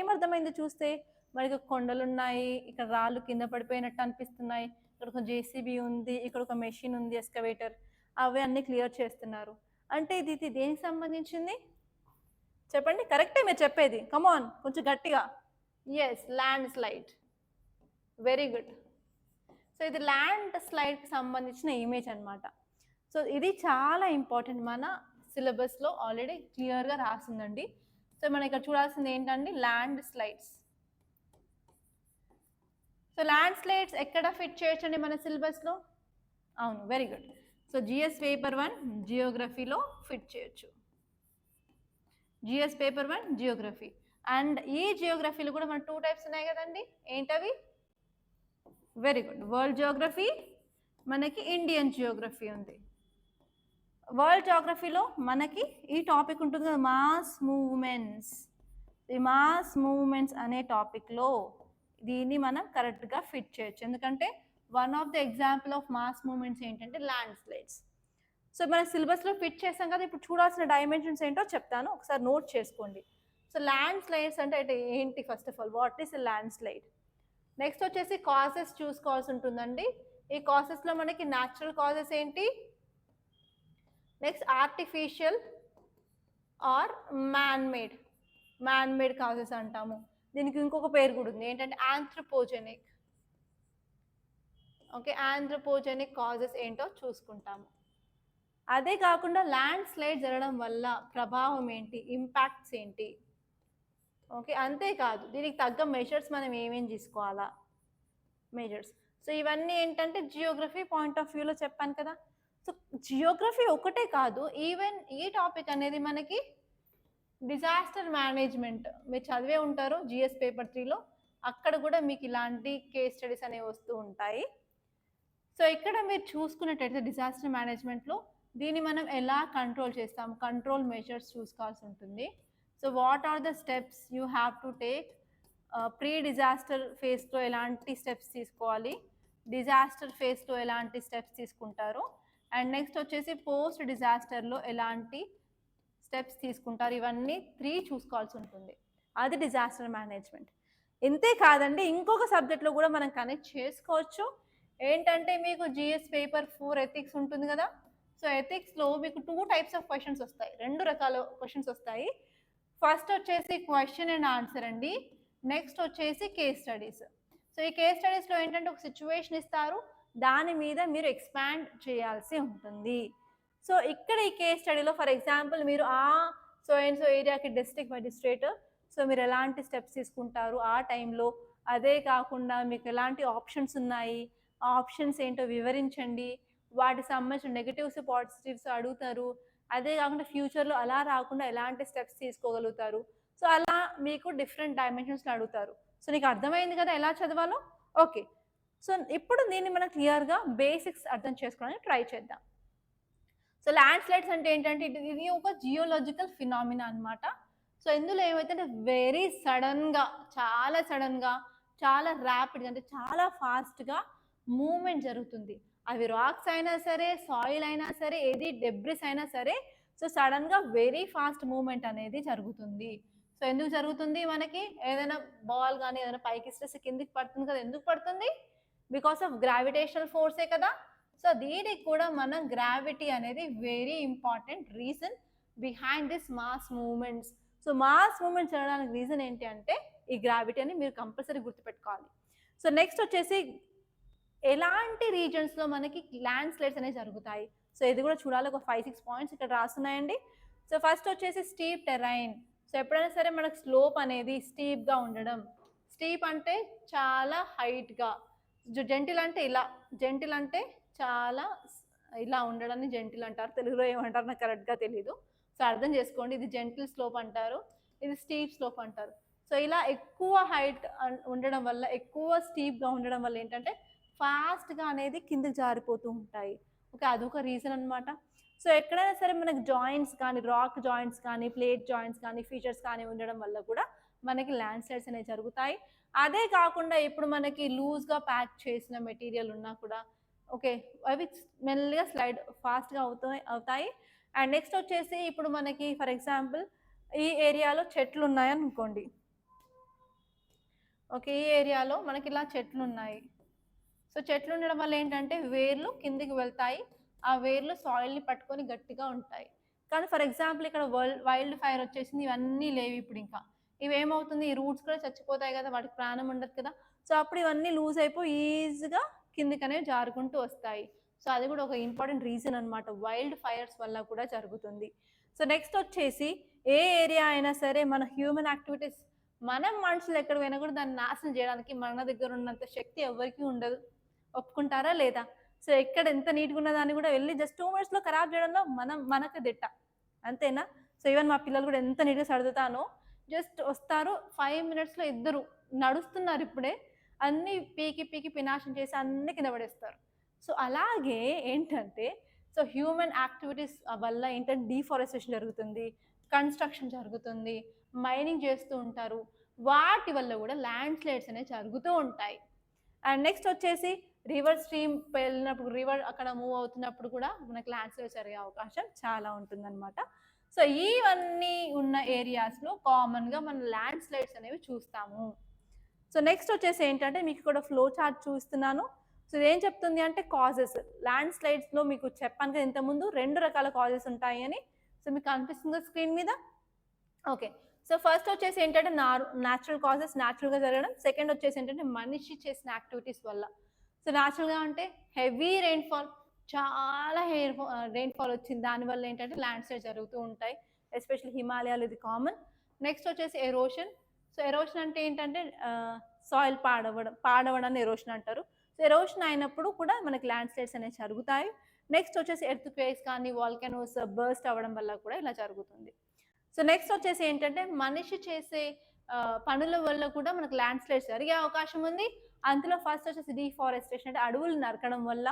ఏమర్థమైంది చూస్తే? మనకి కొండలు ఉన్నాయి, ఇక్కడ రాళ్ళు కింద పడిపోయినట్టు అనిపిస్తున్నాయి, ఇక్కడ ఒక జేసీబీ ఉంది, ఇక్కడ ఒక మెషిన్ ఉంది, ఎక్స్కవేటర్, అవి అన్నీ క్లియర్ చేస్తున్నారు. అంటే ఇది దేనికి సంబంధించింది చెప్పండి? కరెక్టే మీరు చెప్పేది, కమాన్ కొంచెం గట్టిగా. Yes, landslide. Very good. So ఇది ల్యాండ్ స్లైడ్కి సంబంధించిన ఇమేజ్ అనమాట. సో ఇది చాలా ఇంపార్టెంట్, మన సిలబస్లో ఆల్రెడీ క్లియర్గా రాసిందండి. సో మనం ఇక్కడ చూడాల్సింది ఏంటండి? Landslides. So landslides ఎక్కడ ఫిట్ చేయొచ్చండి మన సిలబస్లో? అవును, very good. So GS paper 1 జియోగ్రఫీలో ఫిట్ చేయొచ్చు. GS paper 1 geography. అండ్ ఈ జియోగ్రఫీలో కూడా మన 2 టైప్స్ ఉన్నాయి కదండి, ఏంటవి? వెరీ గుడ్, వరల్డ్ జియోగ్రఫీ, మనకి ఇండియన్ జియోగ్రఫీ ఉంది. వరల్డ్ జియోగ్రఫీలో మనకి ఈ టాపిక్ ఉంటుంది కదా, మాస్ మూవ్మెంట్స్. ఈ మాస్ మూవ్మెంట్స్ అనే టాపిక్లో దీన్ని మనం కరెక్ట్గా ఫిట్ చేయొచ్చు, ఎందుకంటే one of the example of mass movements ఏంటంటే ల్యాండ్ స్లైడ్స్. సో మన సిలబస్లో ఫిట్ చేస్తాం కదా, ఇప్పుడు చూడాల్సిన డైమెన్షన్స్ ఏంటో చెప్తాను, ఒకసారి నోట్ చేసుకోండి. సో ల్యాండ్ స్లైడ్స్ అంటే ఏంటి? First of all, what is a landslide? Next వచ్చేసి కాజెస్ చూసుకోవాల్సి ఉంటుందండి. ఈ కాజెస్లో మనకి న్యాచురల్ కాజెస్ ఏంటి, next artificial or man made causes అంటాము. దీనికి ఇంకొక పేరు కూడా ఉంది, ఏంటంటే ఆంథ్రోపోజెనిక్. ఓకే, ఆంథ్రోపోజెనిక్ కాజెస్ ఏంటో చూసుకుంటాము. అదే కాకుండా ల్యాండ్ స్లైడ్ జరగడం వల్ల ప్రభావం ఏంటి, ఇంపాక్ట్స్ ఏంటి. ఓకే, అంతేకాదు దీనికి తగ్గ మెజర్స్ మనం ఏమేమి తీసుకోవాలా, మెజర్స్. సో ఇవన్నీ ఏంటంటే జియోగ్రఫీ పాయింట్ ఆఫ్ వ్యూలో చెప్పాను కదా. సో జియోగ్రఫీ ఒకటే కాదు, ఈవెన్ ఈ టాపిక్ అనేది మనకి డిజాస్టర్ మేనేజ్మెంట్ మీరు చదివే ఉంటారు జిఎస్ పేపర్ 3లో, అక్కడ కూడా మీకు ఇలాంటి కేస్ స్టడీస్ అనేవి వస్తూ ఉంటాయి. సో ఇక్కడ మీరు చూసుకున్నట్టయితే డిజాస్టర్ మేనేజ్మెంట్లో దీన్ని మనం ఎలా కంట్రోల్ చేస్తాం, కంట్రోల్ మెజర్స్ చూసుకోవాల్సి ఉంటుంది. So what are the steps you have to take, pre disaster ఫేస్లో ఎలాంటి స్టెప్స్ తీసుకోవాలి, డిజాస్టర్ ఫేస్లో ఎలాంటి స్టెప్స్ తీసుకుంటారు, అండ్ నెక్స్ట్ వచ్చేసి పోస్ట్ డిజాస్టర్లో ఎలాంటి స్టెప్స్ తీసుకుంటారు, ఇవన్నీ 3 చూసుకోవాల్సి ఉంటుంది. అది డిజాస్టర్ మేనేజ్మెంట్. ఇంతే కాదండి, ఇంకొక సబ్జెక్ట్లో కూడా మనం కనెక్ట్ చేసుకోవచ్చు. ఏంటంటే మీకు జిఎస్ పేపర్ 4 ఎథిక్స్ ఉంటుంది కదా. సో ఎథిక్స్లో మీకు 2 టైప్స్ ఆఫ్ క్వశ్చన్స్ వస్తాయి, 2 రకాల క్వశ్చన్స్ వస్తాయి. ఫస్ట్ వచ్చేసి క్వశ్చన్ అండ్ ఆన్సర్ అండి, నెక్స్ట్ వచ్చేసి కేస్ స్టడీస్. సో ఈ కేస్ స్టడీస్లో ఏంటంటే ఒక సిచ్యువేషన్ ఇస్తారు, దాని మీద మీరు ఎక్స్పాండ్ చేయాల్సి ఉంటుంది. సో ఇక్కడ ఈ కేస్ స్టడీలో ఫర్ ఎగ్జాంపుల్ మీరు సో ఏరియాకి డిస్ట్రిక్ట్ మెజిస్ట్రేటర్, సో మీరు ఎలాంటి స్టెప్స్ తీసుకుంటారు ఆ టైంలో, అదే కాకుండా మీకు ఎలాంటి ఆప్షన్స్ ఉన్నాయి, ఆ ఆప్షన్స్ ఏంటో వివరించండి, వాటికి సంబంధించిన నెగటివ్స్ పాజిటివ్స్ అడుగుతారు, అదే కాకుండా ఫ్యూచర్లో అలా రాకుండా ఎలాంటి స్టెప్స్ తీసుకోగలుగుతారు. సో సో అలా మీకు డిఫరెంట్ డైమెన్షన్స్లో అడుగుతారు. సో నీకు అర్థమైంది కదా ఎలా చదవాలో? ఓకే. సో ఇప్పుడు దీన్ని మనం క్లియర్గా బేసిక్స్ అర్థం చేసుకోవడానికి ట్రై చేద్దాం. సో ల్యాండ్ స్లైడ్స్ అంటే ఏంటంటే ఇది ఒక జియోలాజికల్ ఫినామినా అనమాట. సో ఇందులో ఏమైతే వెరీ సడన్గా, చాలా సడన్గా, చాలా ర్యాపిడ్గా అంటే చాలా ఫాస్ట్గా మూవ్మెంట్ జరుగుతుంది. అవి రాక్స్ అయినా సరే, సాయిల్ అయినా సరే, ఏది డెబ్రిస్ అయినా సరే, సో సడన్గా వెరీ ఫాస్ట్ మూవ్మెంట్ అనేది జరుగుతుంది. సో ఎందుకు జరుగుతుంది? మనకి ఏదైనా బాల్ కానీ ఏదైనా పైకి ఇస్తే కిందికి పడుతుంది కదా. ఎందుకు పడుతుంది? బికాస్ ఆఫ్ గ్రావిటేషనల్ ఫోర్సే కదా. సో దీనికి కూడా మన గ్రావిటీ అనేది very important reason behind this mass movements. So mass movement చేయడానికి రీజన్ ఏంటి అంటే ఈ గ్రావిటీ అని మీరు కంపల్సరీ గుర్తుపెట్టుకోవాలి. సో నెక్స్ట్ వచ్చేసి ఎలాంటి రీజన్స్లో మనకి ల్యాండ్ స్లైడ్స్ అనేవి జరుగుతాయి. సో ఇది కూడా చూడాలి. ఒక 5-6 పాయింట్స్ ఇక్కడ రాస్తున్నాయండి. సో ఫస్ట్ వచ్చేసి స్టీప్ టెరైన్. సో ఎప్పుడైనా సరే మనకు స్లోప్ అనేది స్టీప్గా ఉండడం. స్టీప్ అంటే చాలా హైట్గా, జెంటిల్ అంటే ఇలా, జెంటిల్ అంటే చాలా ఇలా ఉండడాన్ని జెంటిల్ అంటారు. తెలుగులో ఏమంటారు నాకు కరెక్ట్గా తెలీదు. సో అర్థం చేసుకోండి, ఇది జెంటిల్ స్లోప్ అంటారు, ఇది స్టీప్ స్లోప్ అంటారు. సో ఇలా ఎక్కువ హైట్ ఉండడం వల్ల, ఎక్కువ స్టీప్గా ఉండడం వల్ల ఏంటంటే ఫాస్ట్గా అనేది కిందకి జారిపోతూ ఉంటాయి. ఓకే, అదొక రీజన్ అనమాట. సో ఎక్కడైనా సరే మనకి జాయింట్స్ కానీ, రాక్ జాయింట్స్ కానీ, ప్లేట్ జాయింట్స్ కానీ, ఫీచర్స్ కానీ ఉండడం వల్ల కూడా మనకి ల్యాండ్ స్లైడ్స్ అనేవి జరుగుతాయి. అదే కాకుండా ఇప్పుడు మనకి లూజ్గా ప్యాక్ చేసిన మెటీరియల్ ఉన్నా కూడా ఓకే అవి మెల్లిగా స్లైడ్ ఫాస్ట్గా అవుతాయి. అండ్ నెక్స్ట్ వచ్చేసి ఇప్పుడు మనకి ఫర్ ఎగ్జాంపుల్ ఈ ఏరియాలో చెట్లు ఉన్నాయనుకోండి. ఓకే, ఈ ఏరియాలో మనకి ఇలా చెట్లు ఉన్నాయి. సో చెట్లు ఉండడం వల్ల ఏంటంటే వేర్లు కిందికి వెళ్తాయి, ఆ వేర్లు సాయిల్ని పట్టుకొని గట్టిగా ఉంటాయి. కానీ ఫర్ ఎగ్జాంపుల్ ఇక్కడ వైల్డ్ ఫైర్ వచ్చేసింది, ఇవన్నీ లేవు ఇప్పుడు. ఇంకా ఇవేమవుతుంది, ఈ రూట్స్ కూడా చచ్చిపోతాయి కదా, వాటికి ప్రాణం ఉండదు కదా. సో అప్పుడు ఇవన్నీ లూజ్ అయిపోయి ఈజీగా కిందికి అనేవి జారుకుంటూ వస్తాయి. సో అది కూడా ఒక ఇంపార్టెంట్ రీజన్ అనమాట, వైల్డ్ ఫైర్స్ వల్ల కూడా జరుగుతుంది. సో నెక్స్ట్ వచ్చేసి ఏ ఏరియా అయినా సరే మన హ్యూమన్ యాక్టివిటీస్, మనం మనుషులు ఎక్కడ పోయినా కూడా దాన్ని నాశనం చేయడానికి మన దగ్గర ఉన్నంత శక్తి ఎవరికీ ఉండదు. ఒప్పుకుంటారా లేదా? సో ఎక్కడ ఎంత నీట్గా ఉన్నదాన్ని కూడా వెళ్ళి జస్ట్ 2 minutesలో ఖరాబ్ చేయడంలో మనకు దిట్ట, అంతేనా? సో ఈవెన్ మా పిల్లలు కూడా ఎంత నీట్గా సర్దుతానో, జస్ట్ వస్తారు 5 minutesలో ఇద్దరు నడుస్తున్నారు ఇప్పుడే, అన్నీ పీకి పీకి పినాశం చేసి అన్ని కింద పడేస్తారు. సో అలాగే ఏంటంటే సో హ్యూమన్ యాక్టివిటీస్ వల్ల ఏంటంటే డీఫారెస్టేషన్ జరుగుతుంది, కన్స్ట్రక్షన్ జరుగుతుంది, మైనింగ్ చేస్తూ ఉంటారు, వాటి వల్ల కూడా ల్యాండ్ స్లైడ్స్ అనేవి జరుగుతూ ఉంటాయి. అండ్ నెక్స్ట్ వచ్చేసి రివర్ స్ట్రీమ్ వెళ్ళినప్పుడు, రివర్ అక్కడ మూవ్ అవుతున్నప్పుడు కూడా మనకి ల్యాండ్ స్లైడ్స్ జరిగే అవకాశం చాలా ఉంటుందన్నమాట. సో ఇవన్నీ ఉన్న ఏరియాస్లో కామన్గా మనం ల్యాండ్ స్లైడ్స్ అనేవి చూస్తాము. సో నెక్స్ట్ వచ్చేసి ఏంటంటే మీకు ఇక్కడ ఫ్లో చార్ట్ చూస్తున్నాను. సో ఇదేం చెప్తుంది అంటే కాజెస్, ల్యాండ్ స్లైడ్స్లో మీకు చెప్పాను కదా ఇంతకుముందు 2 రకాల కాజెస్ ఉంటాయి అని. సో మీకు కనిపిస్తుంది స్క్రీన్ మీద. ఓకే, సో ఫస్ట్ వచ్చేసి ఏంటంటే న్యాచురల్ కాజెస్, న్యాచురల్గా జరగడం. సెకండ్ వచ్చేసి ఏంటంటే మనిషి చేసిన యాక్టివిటీస్ వల్ల. సో న్యాచురల్గా అంటే హెవీ రెయిన్ఫాల్, చాలా రెయిన్ఫాల్ వచ్చింది, దానివల్ల ఏంటంటే ల్యాండ్ స్లైడ్ జరుగుతూ ఉంటాయి, ఎస్పెషల్లీ హిమాలయాలు, ఇది కామన్. నెక్స్ట్ వచ్చేసి ఎరోషన్. సో ఎరోషన్ అంటే ఏంటంటే సాయిల్ పాడవడాన్ని ఎరోషన్ అంటారు. సో ఎరోషన్ అయినప్పుడు కూడా మనకి ల్యాండ్ స్లైడ్స్ అనేవి జరుగుతాయి. నెక్స్ట్ వచ్చేసి ఎర్త్ క్వేక్స్ కానీ, వాల్కనోస్ బర్స్ట్ అవ్వడం వల్ల కూడా ఇలా జరుగుతుంది. సో నెక్స్ట్ వచ్చేసి ఏంటంటే మనిషి చేసే పనుల వల్ల కూడా మనకు ల్యాండ్ స్లైడ్స్ జరిగే అవకాశం ఉంది. అందులో ఫస్ట్ వచ్చేసి డీఫారెస్టేషన్ అంటే అడవులు నరకడం వల్ల.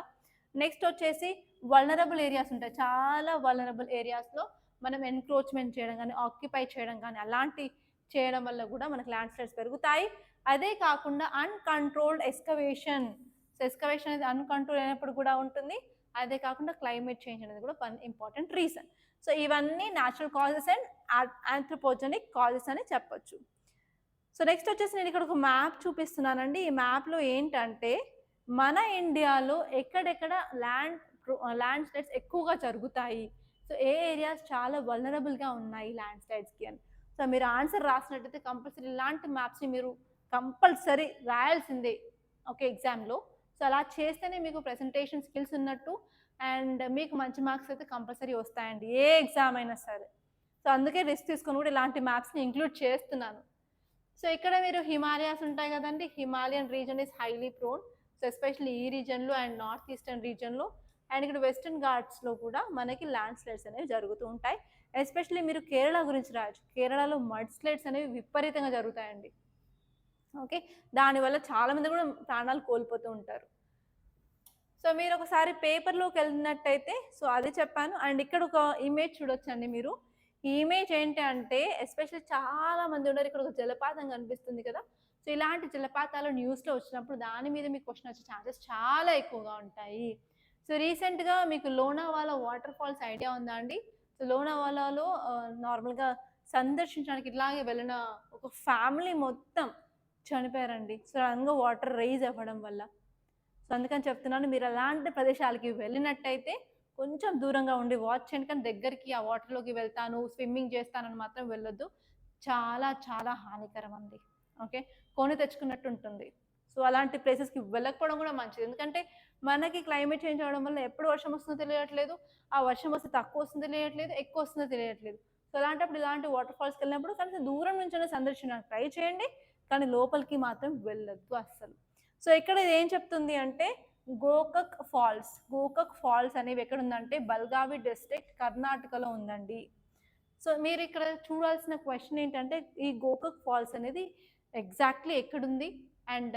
నెక్స్ట్ వచ్చేసి వల్నరబుల్ ఏరియాస్ ఉంటాయి, చాలా వల్నరబుల్ ఏరియాస్లో మనం ఎన్క్రోచ్మెంట్ చేయడం కానీ, ఆక్యుపై చేయడం కానీ, అలాంటి చేయడం వల్ల కూడా మనకు ల్యాండ్ స్లైడ్స్ పెరుగుతాయి. అదే కాకుండా అన్కంట్రోల్డ్ ఎస్కవేషన్. సో ఎస్కవేషన్ అనేది అన్కంట్రోల్ అయినప్పుడు కూడా ఉంటుంది. అదే కాకుండా క్లైమేట్ చేంజ్ అనేది కూడా ఇంపార్టెంట్ రీజన్. సో ఇవన్నీ natural causes and anthropogenic causes అని చెప్పొచ్చు. సో నెక్స్ట్ వచ్చేసి నేను ఇక్కడ ఒక మ్యాప్ చూపిస్తున్నానండి. ఈ మ్యాప్లో ఏంటంటే మన ఇండియాలో ఎక్కడెక్కడ ల్యాండ్ స్లైడ్స్ ఎక్కువగా జరుగుతాయి, సో ఏ ఏరియాస్ చాలా వల్నరబుల్గా ఉన్నాయి ల్యాండ్ స్లైడ్స్కి అని. సో మీరు ఆన్సర్ రాసినట్టయితే కంపల్సరీ ఇలాంటి మ్యాప్స్ని మీరు కంపల్సరీ రాయాల్సిందే ఓకే ఎగ్జామ్లో. సో అలా చేస్తేనే మీకు ప్రెజెంటేషన్ స్కిల్స్ ఉన్నట్టు అండ్ మీకు మంచి మార్క్స్ అయితే కంపల్సరీ వస్తాయండి ఏ ఎగ్జామ్ అయినా సరే. సో అందుకే రిస్క్ తీసుకొని కూడా ఇలాంటి మ్యాప్స్ని ఇంక్లూడ్ చేస్తున్నాను. సో ఇక్కడ మీరు హిమాలయాస్ ఉంటాయి కదండి, Himalayan reason is highly prone. So especially ఈ రీజన్లో అండ్ నార్త్ ఈస్టర్న్ రీజన్లో అండ్ ఇక్కడ వెస్టర్న్ ఘాట్స్లో కూడా మనకి ల్యాండ్ స్లైడ్స్ అనేవి జరుగుతూ ఉంటాయి. ఎస్పెషల్లీ మీరు కేరళ గురించి రాయొచ్చు. కేరళలో మడ్ స్లైడ్స్ అనేవి విపరీతంగా జరుగుతాయండి. ఓకే, దానివల్ల చాలామంది కూడా ప్రాణాలు కోల్పోతూ ఉంటారు. సో మీరు ఒకసారి పేపర్లోకి వెళ్ళినట్టయితే సో అది చెప్పాను. అండ్ ఇక్కడ ఒక ఇమేజ్ చూడొచ్చండి మీరు. ఈ ఇమేజ్ ఏంటి అంటే ఎస్పెషల్లీ చాలా మంది ఉన్నారు. ఇక్కడ ఒక జలపాతం కనిపిస్తుంది కదా. సో ఇలాంటి జలపాతాలు న్యూస్లో వచ్చినప్పుడు దాని మీద మీకు క్వశ్చన్ వచ్చే ఛాన్సెస్ చాలా ఎక్కువగా ఉంటాయి. సో రీసెంట్గా మీకు లోనావాలా వాటర్ ఫాల్స్ ఐడియా ఉందా అండి? సో లోనావాలాలో నార్మల్గా సందర్శించడానికి ఇట్లాగే వెళ్ళిన ఒక ఫ్యామిలీ మొత్తం చనిపోయారండి సడన్గా వాటర్ రైజ్ అవ్వడం వల్ల. సో అందుకని చెప్తున్నాను, మీరు అలాంటి ప్రదేశాలకి వెళ్ళినట్టయితే కొంచెం దూరంగా ఉండి వాచ్ చేయండి. కానీ దగ్గరికి ఆ వాటర్లోకి వెళ్తాను, స్విమ్మింగ్ చేస్తానని మాత్రం వెళ్ళొద్దు. చాలా చాలా హానికరం అండి. ఓకే, కొని తెచ్చుకున్నట్టు ఉంటుంది. సో అలాంటి ప్లేసెస్కి వెళ్ళకపోవడం కూడా మంచిది. ఎందుకంటే మనకి క్లైమేట్ చేంజ్ అవ్వడం వల్ల ఎప్పుడు వర్షం వస్తుందో తెలియట్లేదు, ఆ వర్షం వస్తే తక్కువ వస్తుందో తెలియట్లేదు, ఎక్కువ వస్తుందో తెలియట్లేదు. సో అలాంటప్పుడు ఇలాంటి వాటర్ ఫాల్స్కి వెళ్ళినప్పుడు కనీసం దూరం నుంచి సందర్శించడానికి ట్రై చేయండి, కానీ లోపలికి మాత్రం వెళ్ళొద్దు అస్సలు. సో ఇక్కడ ఇది ఏం చెప్తుంది అంటే గోకక్ ఫాల్స్ అనేవి ఎక్కడ ఉందంటే బల్గావి డిస్ట్రిక్ట్ కర్ణాటకలో ఉందండి. సో మీరు ఇక్కడ చూడాల్సిన క్వశ్చన్ ఏంటంటే ఈ గోకక్ ఫాల్స్ అనేది ఎగ్జాక్ట్లీ ఎక్కడుంది అండ్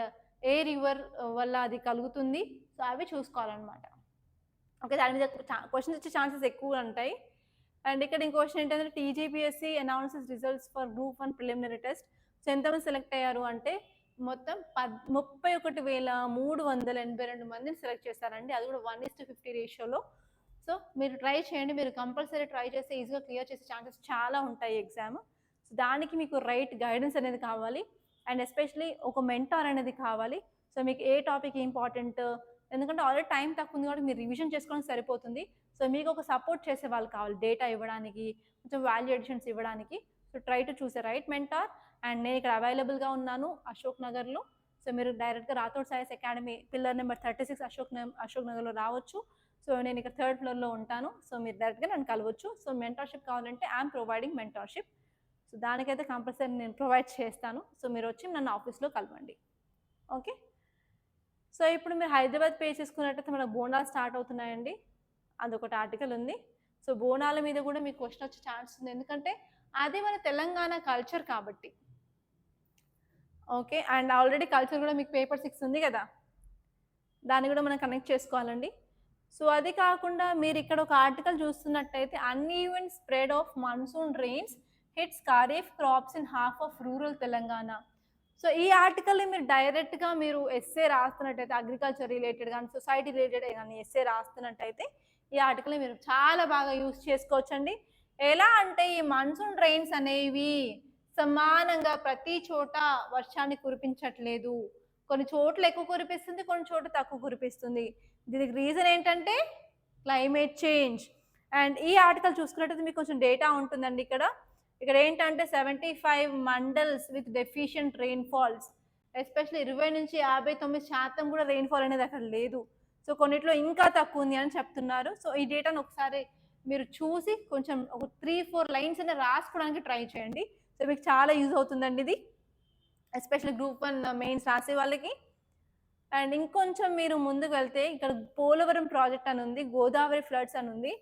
ఏ రివర్ వల్ల అది కలుగుతుంది, సో అవి చూసుకోవాలన్నమాట. ఓకే, దాని మీద క్వశ్చన్స్ వచ్చే ఛాన్సెస్ ఎక్కువ ఉంటాయి. అండ్ ఇక్కడ ఇంకో క్వశ్చన్ ఏంటంటే TGPSC announces results for group 1 preliminary test. So ఎంతమంది సెలెక్ట్ అయ్యారు అంటే మొత్తం 31,382 మందిని సెలెక్ట్ చేస్తారండి. అది కూడా 1:50 రేషియోలో. సో మీరు ట్రై చేయండి, మీరు కంపల్సరీ ట్రై చేస్తే ఈజీగా క్లియర్ చేసే ఛాన్సెస్ చాలా ఉంటాయి ఎగ్జామ్. సో దానికి మీకు రైట్ గైడెన్స్ అనేది కావాలి అండ్ ఎస్పెషలీ ఒక మెంటార్ అనేది కావాలి. సో మీకు ఏ టాపిక్ ఇంపార్టెంట్, ఎందుకంటే ఆల్రెడీ టైం తక్కువ ఉంది కాబట్టి మీరు రివిజన్ చేసుకోవడానికి సరిపోతుంది. సో మీకు ఒక సపోర్ట్ చేసే వాళ్ళు కావాలి, డేటా ఇవ్వడానికి, కొంచెం వాల్యూ ఎడిషన్స్ ఇవ్వడానికి. So try to choose a right mentor. And నేను ఇక్కడ అవైలబుల్గా ఉన్నాను అశోక్ నగర్లో. సో మీరు డైరెక్ట్గా Rathod IAS Academy pillar number 36 Ashok నగర్లో రావచ్చు. సో నేను ఇక్కడ 3rd ఫ్లోర్లో ఉంటాను. సో మీరు డైరెక్ట్గా నన్ను కలవచ్చు. సో మెంటార్షిప్ కావాలంటే ఐఎమ్ ప్రొవైడింగ్ మెంటార్షిప్. సో దానికైతే కంపల్సరీ నేను ప్రొవైడ్ చేస్తాను. సో మీరు వచ్చి నన్ను ఆఫీస్లో కలవండి. ఓకే, సో ఇప్పుడు మీరు హైదరాబాద్ పే చేసుకున్నట్టయితే మనకు బోనాలు స్టార్ట్ అవుతున్నాయండి. అదొకటి ఆర్టికల్ ఉంది. సో బోనాల మీద కూడా మీకు క్వశ్చన్ వచ్చే ఛాన్స్ ఉంది, ఎందుకంటే అది మన తెలంగాణ కల్చర్ కాబట్టి. ఓకే, అండ్ ఆల్రెడీ కల్చర్ కూడా మీకు పేపర్ 6 ఉంది కదా, దాన్ని కూడా మనం కనెక్ట్ చేసుకోవాలండి. సో అది కాకుండా మీరు ఇక్కడ ఒక ఆర్టికల్ చూస్తున్నట్టయితే uneven spread of monsoon rains hits kharif crops in half of rural Telangana. So ఈ ఆర్టికల్ని మీరు డైరెక్ట్గా మీరు ఎస్సే రాస్తున్నట్టయితే అగ్రికల్చర్ రిలేటెడ్ కానీ సొసైటీ రిలేటెడ్ కానీ ఎస్సే రాస్తున్నట్టయితే ఈ ఆర్టికల్ని మీరు చాలా బాగా యూజ్ చేసుకోవచ్చండి. ఎలా అంటే ఈ మాన్సూన్ రెయిన్స్ అనేవి సమానంగా ప్రతి చోట వర్షాన్ని కురిపించట్లేదు. కొన్ని చోట్ల ఎక్కువ కురిపిస్తుంది, కొన్ని చోట్ల తక్కువ కురిపిస్తుంది. దీనికి రీజన్ ఏంటంటే క్లైమేట్ చేంజ్. అండ్ ఈ ఆర్టికల్ చూసుకున్నట్టయితే మీకు కొంచెం డేటా ఉంటుందండి. ఇక్కడ ఏంటంటే 75 mandals with deficient rainfalls, especially 20 నుంచి 59% కూడా రెయిన్ఫాల్ అనేది అక్కడ లేదు. సో కొన్నిట్లో ఇంకా తక్కువ ఉంది అని చెప్తున్నారు. సో ఈ డేటాను ఒకసారి మీరు చూసి కొంచెం ఒక 3-4 లైన్స్ అనేది రాసుకోవడానికి ట్రై చేయండి. సో మీకు చాలా యూజ్ అవుతుందండి ఇది, ఎస్పెషల్లీ గ్రూప్ 1 మెయిన్స్ రాసే వాళ్ళకి. అండ్ ఇంకొంచెం మీరు ముందుకు వెళ్తే ఇక్కడ పోలవరం ప్రాజెక్ట్ అని ఉంది, గోదావరి ఫ్లడ్స్ అని ఉంది.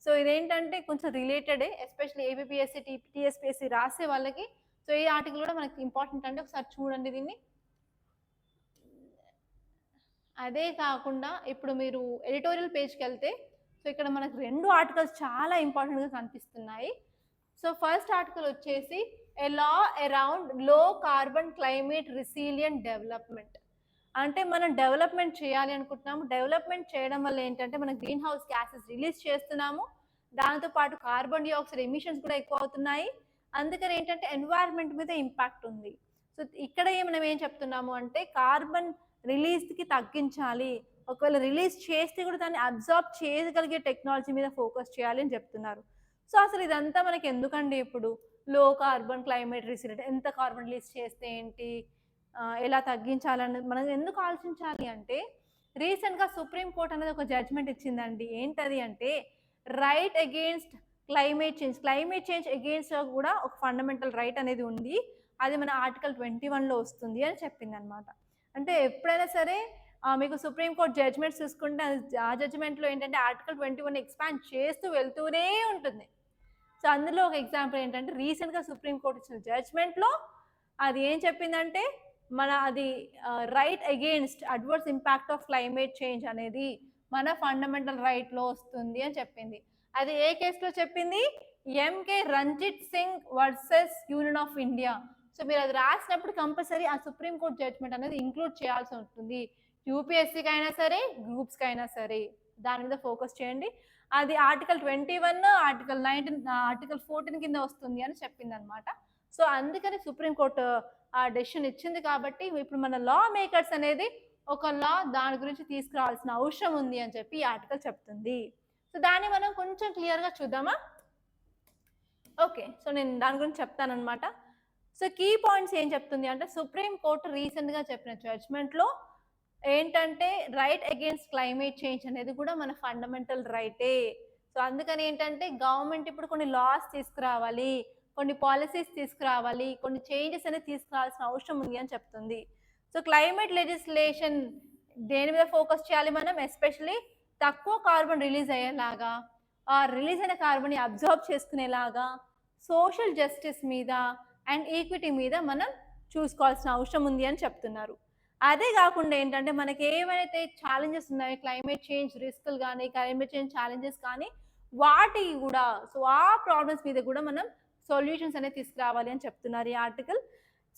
సో ఇదేంటంటే కొంచెం రిలేటెడే, ఎస్పెషల్లీ ఏబిపిఎస్సి టీఎస్పిఎస్సి రాసే వాళ్ళకి. సో ఈ ఆర్టికల్ కూడా మనకి ఇంపార్టెంట్ అంటే ఒకసారి చూడండి దీన్ని. అదే కాకుండా ఇప్పుడు మీరు ఎడిటోరియల్ పేజ్కి వెళ్తే సో ఇక్కడ మనకు 2 ఆర్టికల్స్ చాలా ఇంపార్టెంట్గా కనిపిస్తున్నాయి. సో ఫస్ట్ ఆర్టికల్ వచ్చేసి ఎ లా అరౌండ్ లో కార్బన్ క్లైమేట్ రెసిలియంట్ డెవలప్మెంట్. అంటే మనం డెవలప్మెంట్ చేయాలి అనుకుంటున్నాము, డెవలప్మెంట్ చేయడం వల్ల ఏంటంటే మనం గ్రీన్ హౌస్ గ్యాసెస్ రిలీజ్ చేస్తున్నాము, దాంతోపాటు కార్బన్ డైఆక్సైడ్ ఎమిషన్స్ కూడా ఎక్కువ అవుతున్నాయి. అందుకని ఏంటంటే ఎన్వైర్న్మెంట్ మీద ఇంపాక్ట్ ఉంది. సో ఇక్కడ మనం ఏం చెప్తున్నాము అంటే కార్బన్ రిలీజ్కి తగ్గించాలి, ఒకవేళ రిలీజ్ చేస్తే కూడా దాన్ని అబ్జార్బ్ చేయగలిగే టెక్నాలజీ మీద ఫోకస్ చేయాలి అని చెప్తున్నారు. సో అసలు ఇదంతా మనకి ఎందుకండి, ఇప్పుడు లో కార్బన్ క్లైమేట్ రెసిలియంట్, ఎంత కార్బన్ రిలీజ్ చేస్తే ఏంటి, ఎలా తగ్గించాలని మనం ఎందుకు ఆలోచించాలి అంటే రీసెంట్గా సుప్రీంకోర్టు అనేది ఒక జడ్జ్మెంట్ ఇచ్చిందండి. ఏంటది అంటే right against climate change against కూడా ఒక ఫండమెంటల్ రైట్ అనేది ఉంది, అది మన ఆర్టికల్ 21లో వస్తుంది అని చెప్పింది అనమాట. అంటే ఎప్పుడైనా సరే మీకు సుప్రీంకోర్టు జడ్జ్మెంట్స్ చూసుకుంటే ఆ జడ్జ్మెంట్లో ఏంటంటే ఆర్టికల్ 21 ఎక్స్పాండ్ చేస్తూ వెళ్తూనే ఉంటుంది. సో అందులో ఒక ఎగ్జాంపుల్ ఏంటంటే రీసెంట్గా సుప్రీంకోర్టు ఇచ్చిన జడ్జ్మెంట్లో అది ఏం చెప్పిందంటే అది right against adverse impact of climate change అనేది మన ఫండమెంటల్ రైట్లో వస్తుంది అని చెప్పింది. అది ఏ కేసులో చెప్పింది? M K Ranjit Singh versus Union of India. So మీరు అది రాసినప్పుడు కంపల్సరీ ఆ సుప్రీంకోర్టు జడ్జ్మెంట్ అనేది ఇంక్లూడ్ చేయాల్సి ఉంటుంది. యూపీఎస్సీకి అయినా సరే, గ్రూప్స్కి అయినా సరే దాని మీద ఫోకస్ చేయండి. అది ఆర్టికల్ 21, ఆర్టికల్ 19, ఆర్టికల్ 14 కింద వస్తుంది అని చెప్పింది అనమాట. సో అందుకని సుప్రీంకోర్టు ఆ డెసిషన్ ఇచ్చింది కాబట్టి ఇప్పుడు మన లా మేకర్స్ అనేది ఒక లా దాని గురించి తీసుకురావాల్సిన అవసరం ఉంది అని చెప్పి ఈ ఆర్టికల్ చెప్తుంది. సో దాన్ని మనం కొంచెం క్లియర్గా చూద్దామా? ఓకే, సో నేను దాని గురించి చెప్తానమాట. సో కీ పాయింట్స్ ఏం చెప్తుంది అంటే సుప్రీంకోర్టు రీసెంట్గా చెప్పిన జడ్జ్మెంట్లో ఏంటంటే రైట్ అగేన్స్ట్ క్లైమేట్ చేంజ్ అనేది కూడా మన ఫండమెంటల్ రైటే. సో అందుకని ఏంటంటే గవర్నమెంట్ ఇప్పుడు కొన్ని లాస్ తీసుకురావాలి, కొన్ని పాలసీస్ తీసుకురావాలి, కొన్ని చేంజెస్ అనేది తీసుకురావాల్సిన అవసరం ఉంది అని చెప్తుంది. సో క్లైమేట్ లెజిస్లేషన్ దేని మీద ఫోకస్ చేయాలి మనం? ఎస్పెషలీ తక్కువ కార్బన్ రిలీజ్ అయ్యేలాగా, రిలీజ్ అయిన కార్బన్ని అబ్జర్వ్ చేసుకునేలాగా, సోషల్ జస్టిస్ మీద అండ్ ఈక్విటీ మీద మనం చూసుకోవాల్సిన అవసరం ఉంది అని చెప్తున్నారు. అదే కాకుండా ఏంటంటే మనకి ఏవైతే ఛాలెంజెస్ ఉన్నాయో క్లైమేట్ చేంజ్ రిస్క్లు కానీ, క్లైమేట్ చేంజ్ ఛాలెంజెస్ కానీ వాటి కూడా సో ఆ ప్రాబ్లమ్స్ మీద కూడా మనం సొల్యూషన్స్ అనేది తీసుకురావాలి అని చెప్తున్నారు ఈ ఆర్టికల్.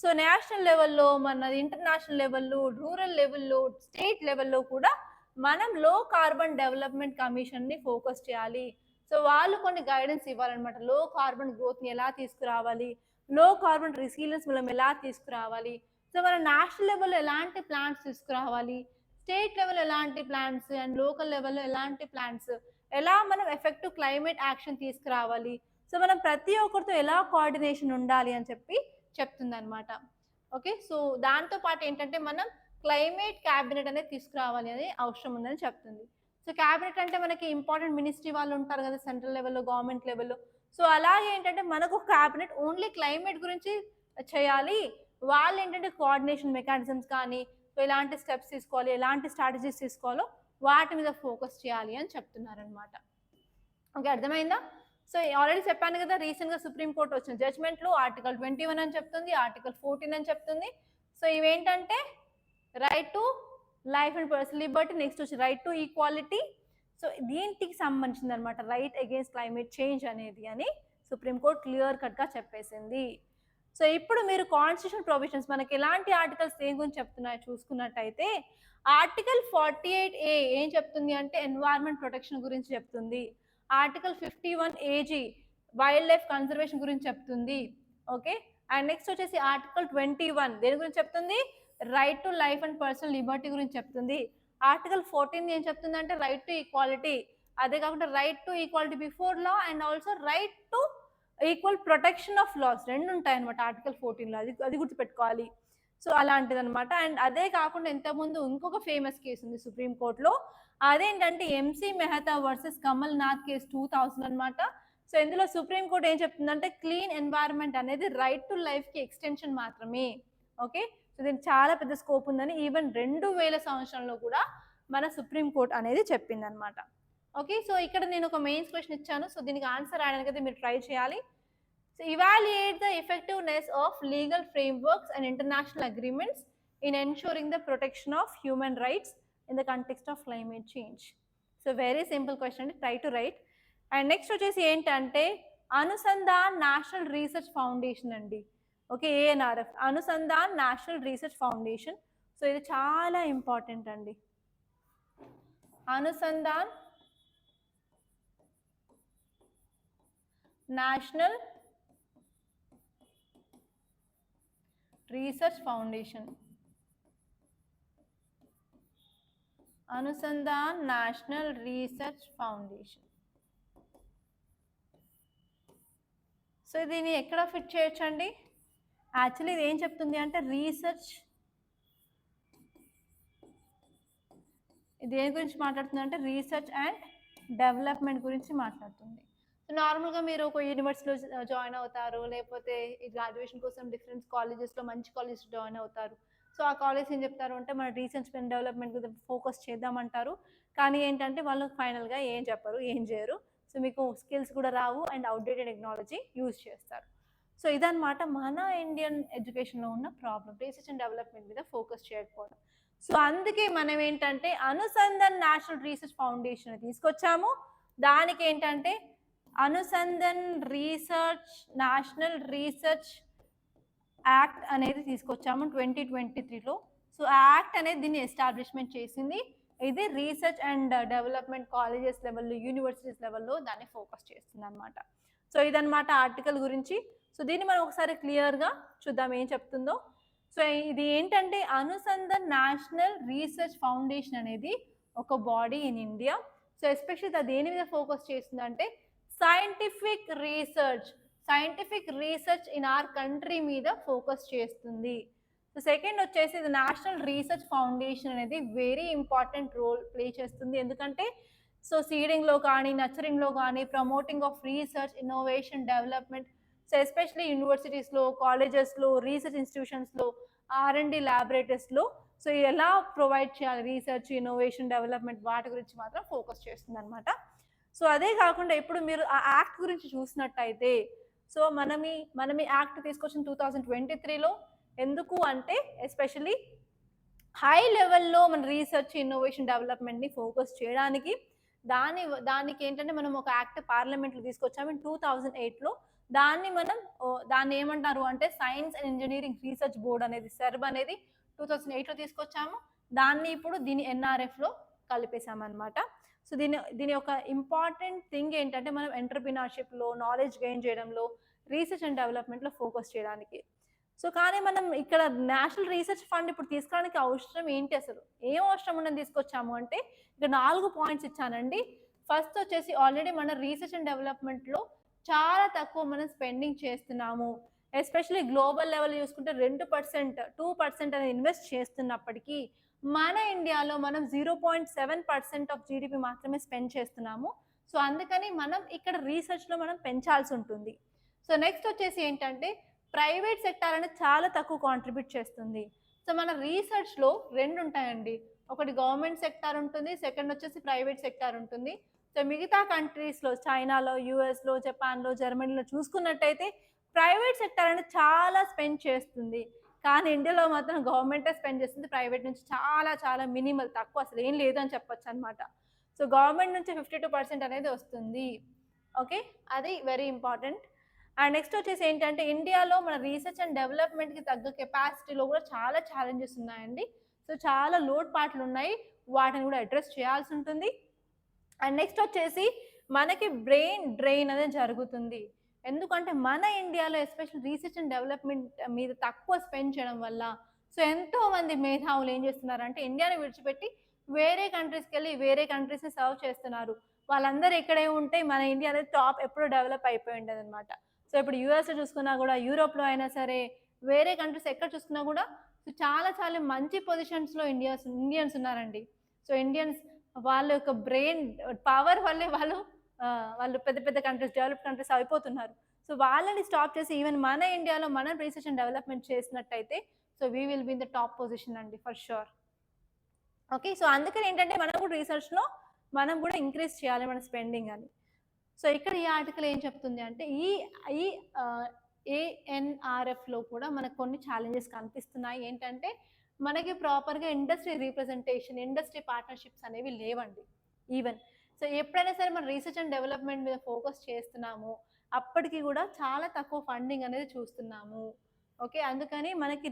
సో నేషనల్ లెవెల్లో, మన ఇంటర్నేషనల్ లెవెల్లో, రూరల్ లెవెల్లో, స్టేట్ లెవెల్లో కూడా మనం లో కార్బన్ డెవలప్మెంట్ కమిషన్ని ఫోకస్ చేయాలి. సో వాళ్ళు కొన్ని గైడెన్స్ ఇవ్వాలన్నమాట. లో కార్బన్ గ్రోత్ని ఎలా తీసుకురావాలి, లో కార్బన్ రెసిలియన్స్ మనం ఎలా తీసుకురావాలి, సో మన నేషనల్ లెవెల్లో ఎలాంటి ప్లాన్స్ తీసుకురావాలి, స్టేట్ లెవెల్ ఎలాంటి ప్లాన్స్ అండ్ లోకల్ లెవెల్లో ఎలాంటి ప్లాన్స్, ఎలా మనం ఎఫెక్టివ్ క్లైమేట్ యాక్షన్ తీసుకురావాలి, సో మనం ప్రతి ఒక్కరితో ఎలా కోఆర్డినేషన్ ఉండాలి అని చెప్పి చెప్తుంది అనమాట. ఓకే, సో దాంతో పాటు ఏంటంటే మనం క్లైమేట్ క్యాబినెట్ అనేది తీసుకురావాలి అనేది అవసరం ఉందని చెప్తుంది. సో క్యాబినెట్ అంటే మనకి ఇంపార్టెంట్ మినిస్ట్రీ వాళ్ళు ఉంటారు కదా సెంట్రల్ లెవెల్లో, గవర్నమెంట్ లెవెల్లో. సో అలాగే ఏంటంటే మనకు క్యాబినెట్ ఓన్లీ క్లైమేట్ గురించి చేయాలి. వాళ్ళు ఏంటంటే కోఆర్డినేషన్ మెకానిజమ్స్ కానీ, సో ఎలాంటి స్టెప్స్ తీసుకోవాలి, ఎలాంటి స్ట్రాటజీస్ తీసుకోవాలో వాటి మీద ఫోకస్ చేయాలి అని చెప్తున్నారనమాట. ఓకే, అర్థమైందా? సో ఆల్రెడీ చెప్పాను కదా, రీసెంట్గా సుప్రీంకోర్టు వచ్చిన జడ్జ్మెంట్లో ఆర్టికల్ 21 అని చెప్తుంది, ఆర్టికల్ 14 అని చెప్తుంది. సో ఇవేంటంటే right to life and personal Liberty, next వచ్చి రైట్ టు ఈక్వాలిటీ. సో దీనికి సంబంధించింది అనమాట రైట్ అగేన్స్ట్ క్లైమేట్ చేంజ్ అనేది అని సుప్రీంకోర్టు క్లియర్ కట్గా చెప్పేసింది. సో ఇప్పుడు మీరు కాన్స్టిట్యూషన్ ప్రొవిజన్స్ మనకి ఎలాంటి ఆర్టికల్స్ దేని గురించి చెప్తున్నాయో చూసుకున్నట్టయితే ఆర్టికల్ 48A ఏం చెప్తుంది అంటే ఎన్వైరన్మెంట్ ప్రొటెక్షన్ గురించి చెప్తుంది. Article 51AG wild life conservation గురించి చెప్తుంది. ఓకే, అండ్ నెక్స్ట్ వచ్చేసి ఆర్టికల్ 21 దేని గురించి చెప్తుంది? Right to life and personal Liberty గురించి చెప్తుంది. ఆర్టికల్ 14 ఏం చెప్తుంది అంటే రైట్ టు ఈక్వాలిటీ, అదే కాకుండా right to equality before law and also right to equal protection of laws, రెండు ఉంటాయి అనమాట ఆర్టికల్ 14లో. అది గుర్తుపెట్టుకోవాలి. సో అలాంటిది అనమాట. అండ్ అదే కాకుండా ఇంతకుముందు ఇంకొక ఫేమస్ కేసు ఉంది సుప్రీంకోర్టులో, అదేంటంటే MC Mehta versus Kamal Nath case 2000 అనమాట. సో ఇందులో సుప్రీంకోర్టు ఏం చెప్తుందంటే క్లీన్ ఎన్వైరన్మెంట్ అనేది రైట్ టు లైఫ్కి ఎక్స్టెన్షన్ మాత్రమే. ఓకే, సో దీనికి చాలా పెద్ద స్కోప్ ఉందని ఈవెన్ 2000 సంవత్సరంలో కూడా మన సుప్రీంకోర్టు అనేది చెప్పింది అనమాట. ఓకే, సో ఇక్కడ నేను ఒక మెయిన్స్ క్వశ్చన్ ఇచ్చాను. సో దీనికి ఆన్సర్ రాయడానికి అయితే మీరు ట్రై చేయాలి. So evaluate the effectiveness of legal frameworks and international agreements in ensuring the protection of human rights in the context of climate change. So very simple question, try to write. And next వచ్చేసి ఏంటంటే Anusandhan national Research foundation అండి. Okay, ANRF Anusandhan national Research foundation. So ఇది చాలా important అండి. Anusandhan national Research foundation, Anusandhan national Research foundation. So దీన్ని ఎక్కడ fit చేయొచ్చండి? Actually ఇది ఏం చెప్తుంది అంటే రీసెర్చ్, ఇది దేని గురించి మాట్లాడుతుంది అంటే రీసెర్చ్ అండ్ డెవలప్మెంట్ గురించి మాట్లాడుతుంది. సో నార్మల్గా మీరు ఒక యూనివర్సిటీలో జాయిన్ అవుతారు, లేకపోతే ఈ గ్రాడ్యుయేషన్ కోసం డిఫరెంట్ కాలేజెస్లో మంచి కాలేజెస్ జాయిన్ అవుతారు. సో ఆ కాలేజ్ ఏం చెప్తారు అంటే మన రీసెర్చ్ అండ్ డెవలప్మెంట్ మీద ఫోకస్ చేద్దామంటారు, కానీ ఏంటంటే వాళ్ళు ఫైనల్గా ఏం చెప్పరు, ఏం చేయరు. సో మీకు స్కిల్స్ కూడా రావు అండ్ అవుట్డేటెడ్ టెక్నాలజీ యూజ్ చేస్తారు. సో ఇదన్నమాట మన ఇండియన్ ఎడ్యుకేషన్లో ఉన్న ప్రాబ్లం, రీసెర్చ్ అండ్ డెవలప్మెంట్ మీద ఫోకస్ చేయకపోవడం. సో అందుకే మనం ఏంటంటే అనుసంధాన్ నేషనల్ రీసెర్చ్ ఫౌండేషన్ తీసుకొచ్చాము. దానికి ఏంటంటే Anusandhan research national research act అనేది తీసుకొచ్చాము 2023లో. సో ఆ యాక్ట్ అనేది దీన్ని ఎస్టాబ్లిష్మెంట్ చేసింది. ఇది రీసెర్చ్ అండ్ డెవలప్మెంట్ కాలేజెస్ లెవెల్లో, యూనివర్సిటీస్ లెవెల్లో దాన్ని ఫోకస్ చేస్తుంది అనమాట. సో ఇదన్నమాట ఆర్టికల్ గురించి. సో దీన్ని మనం ఒకసారి క్లియర్గా చూద్దాం ఏం చెప్తుందో. సో ఇది ఏంటంటే అనుసంధాన్ నేషనల్ రీసెర్చ్ ఫౌండేషన్ అనేది ఒక body in India. So especially అది దేని మీద ఫోకస్ చేస్తుందంటే scientific research in our country మీద ఫోకస్ చేస్తుంది. సో సెకండ్ వచ్చేసి ఇది నేషనల్ రీసెర్చ్ ఫౌండేషన్ అనేది వెరీ ఇంపార్టెంట్ రోల్ ప్లే చేస్తుంది. ఎందుకంటే సో సీడింగ్లో కానీ నర్చరింగ్లో కానీ promoting of research innovation development, so especially యూనివర్సిటీస్లో, కాలేజెస్లో, రీసెర్చ్ ఇన్స్టిట్యూషన్స్లో, R&D ల్యాబొరేటరీస్లో సో ఎలా ప్రొవైడ్ చేయాలి రీసెర్చ్ ఇన్నోవేషన్ డెవలప్మెంట్ వాటి గురించి మాత్రం ఫోకస్ చేస్తుంది అనమాట. సో అదే కాకుండా ఇప్పుడు మీరు ఆ యాక్ట్ గురించి చూసినట్టయితే సో మనం ఈ యాక్ట్ తీసుకొచ్చిన 2023లో. ఎందుకు అంటే ఎస్పెషలీ హై లెవెల్లో మన రీసెర్చ్ ఇన్నోవేషన్ డెవలప్మెంట్ని ఫోకస్ చేయడానికి దానికి ఏంటంటే మనం ఒక యాక్ట్ పార్లమెంట్లో తీసుకొచ్చాము 2008లో. దాన్ని ఏమంటారు అంటే science and engineering research board అనేది, సెర్బ్ అనేది 2008లో తీసుకొచ్చాము. దాన్ని ఇప్పుడు దీని NRFలో కలిపేశామన్నమాట. సో దీని ఒక ఇంపార్టెంట్ థింగ్ ఏంటంటే మనం ఎంటర్ప్రినర్షిప్లో, నాలెడ్జ్ గెయిన్ చేయడంలో, రీసెర్చ్ అండ్ డెవలప్మెంట్లో ఫోకస్ చేయడానికి. సో కానీ మనం ఇక్కడ నేషనల్ రీసెర్చ్ ఫండ్ ఇప్పుడు తీసుకోవడానికి అవసరం ఏంటి, అసలు ఏం అవసరం ఉండని తీసుకొచ్చాము అంటే ఇక్కడ 4 పాయింట్స్ ఇచ్చానండి. ఫస్ట్ వచ్చేసి ఆల్రెడీ మన రీసెర్చ్ అండ్ డెవలప్మెంట్లో చాలా తక్కువ మనం స్పెండింగ్ చేస్తున్నాము. ఎస్పెషలీ గ్లోబల్ లెవెల్ చూసుకుంటే 2% అనేది ఇన్వెస్ట్ చేస్తున్నప్పటికీ మన ఇండియాలో మనం 0.7% ఆఫ్ జీడిపి మాత్రమే స్పెండ్ చేస్తున్నాము. సో అందుకని మనం ఇక్కడ రీసెర్చ్లో మనం పెంచాల్సి ఉంటుంది. సో నెక్స్ట్ వచ్చేసి ఏంటంటే ప్రైవేట్ సెక్టార్ అనేది చాలా తక్కువ కాంట్రిబ్యూట్ చేస్తుంది. సో మన రీసెర్చ్లో 2 ఉంటాయండి, ఒకటి గవర్నమెంట్ సెక్టార్ ఉంటుంది, సెకండ్ వచ్చేసి ప్రైవేట్ సెక్టార్ ఉంటుంది. సో మిగతా కంట్రీస్లో, చైనాలో, యూఎస్లో, జపాన్లో, జర్మనీలో చూసుకున్నట్టయితే ప్రైవేట్ సెక్టార్ అనేది చాలా స్పెండ్ చేస్తుంది. కానీ ఇండియాలో మాత్రం గవర్నమెంటే స్పెండ్ చేస్తుంది, ప్రైవేట్ నుంచి చాలా చాలా మినిమల్, తక్కువ, అసలు ఏం లేదు అని చెప్పొచ్చు అనమాట. సో గవర్నమెంట్ నుంచి 52% అనేది వస్తుంది. ఓకే, అది వెరీ ఇంపార్టెంట్. అండ్ నెక్స్ట్ వచ్చేసి ఏంటంటే ఇండియాలో మన రీసెర్చ్ అండ్ డెవలప్మెంట్కి తగ్గ కెపాసిటీలో కూడా చాలా ఛాలెంజెస్ ఉన్నాయండి. సో చాలా లోటుపాట్లు ఉన్నాయి, వాటిని కూడా అడ్రస్ చేయాల్సి ఉంటుంది. అండ్ నెక్స్ట్ వచ్చేసి మనకి బ్రెయిన్ డ్రెయిన్ అనేది జరుగుతుంది. ఎందుకంటే మన ఇండియాలో ఎస్పెషల్ రీసెర్చ్ అండ్ డెవలప్మెంట్ మీద తక్కువ స్పెండ్ చేయడం వల్ల సో ఎంతోమంది మేధావులు ఏం చేస్తున్నారంటే ఇండియాని విడిచిపెట్టి వేరే కంట్రీస్కి వెళ్ళి వేరే కంట్రీస్ని సర్వ్ చేస్తున్నారు. వాళ్ళందరూ ఇక్కడే ఉంటే మన ఇండియా అనేది టాప్ ఎప్పుడో డెవలప్ అయిపోయి ఉండేది అనమాట. సో ఇప్పుడు యూఎస్లో చూసుకున్నా కూడా, యూరోప్లో అయినా సరే, వేరే కంట్రీస్ ఎక్కడ చూసుకున్నా కూడా సో చాలా చాలా మంచి పొజిషన్స్లో ఇండియన్స్ ఉన్నారండి. సో ఇండియన్స్ వాళ్ళ యొక్క బ్రెయిన్ పవర్ వల్లే వాళ్ళు పెద్ద పెద్ద కంట్రీస్, డెవలప్డ్ కంట్రీస్ అయిపోతున్నారు. సో వాళ్ళని స్టాప్ చేసి ఈవెన్ మన ఇండియాలో మనం రీసెర్చ్ అండ్ డెవలప్మెంట్ చేసినట్టయితే so we will be in the top position అండి, ఫర్ షూర్. ఓకే, సో అందుకని ఏంటంటే మనం కూడా రీసెర్చ్లో మనం కూడా ఇంక్రీజ్ చేయాలి మన స్పెండింగ్ అని. సో ఇక్కడ ఈ ఆర్టికల్ ఏం చెప్తుంది అంటే ఈ ANRFలో కూడా మనకు కొన్ని ఛాలెంజెస్ కనిపిస్తున్నాయి. ఏంటంటే మనకి ప్రాపర్గా ఇండస్ట్రీ రీప్రజెంటేషన్, ఇండస్ట్రీ పార్ట్నర్షిప్స్ అనేవి లేవండి ఈవెన్. సో ఎప్పుడైనా సరే మనం రీసెర్చ్ అండ్ డెవలప్మెంట్ మీద ఫోకస్ చేస్తున్నాము, అప్పటికి కూడా చాలా తక్కువ ఫండింగ్ అనేది చూస్తున్నాము. ఓకే, అందుకని మనకి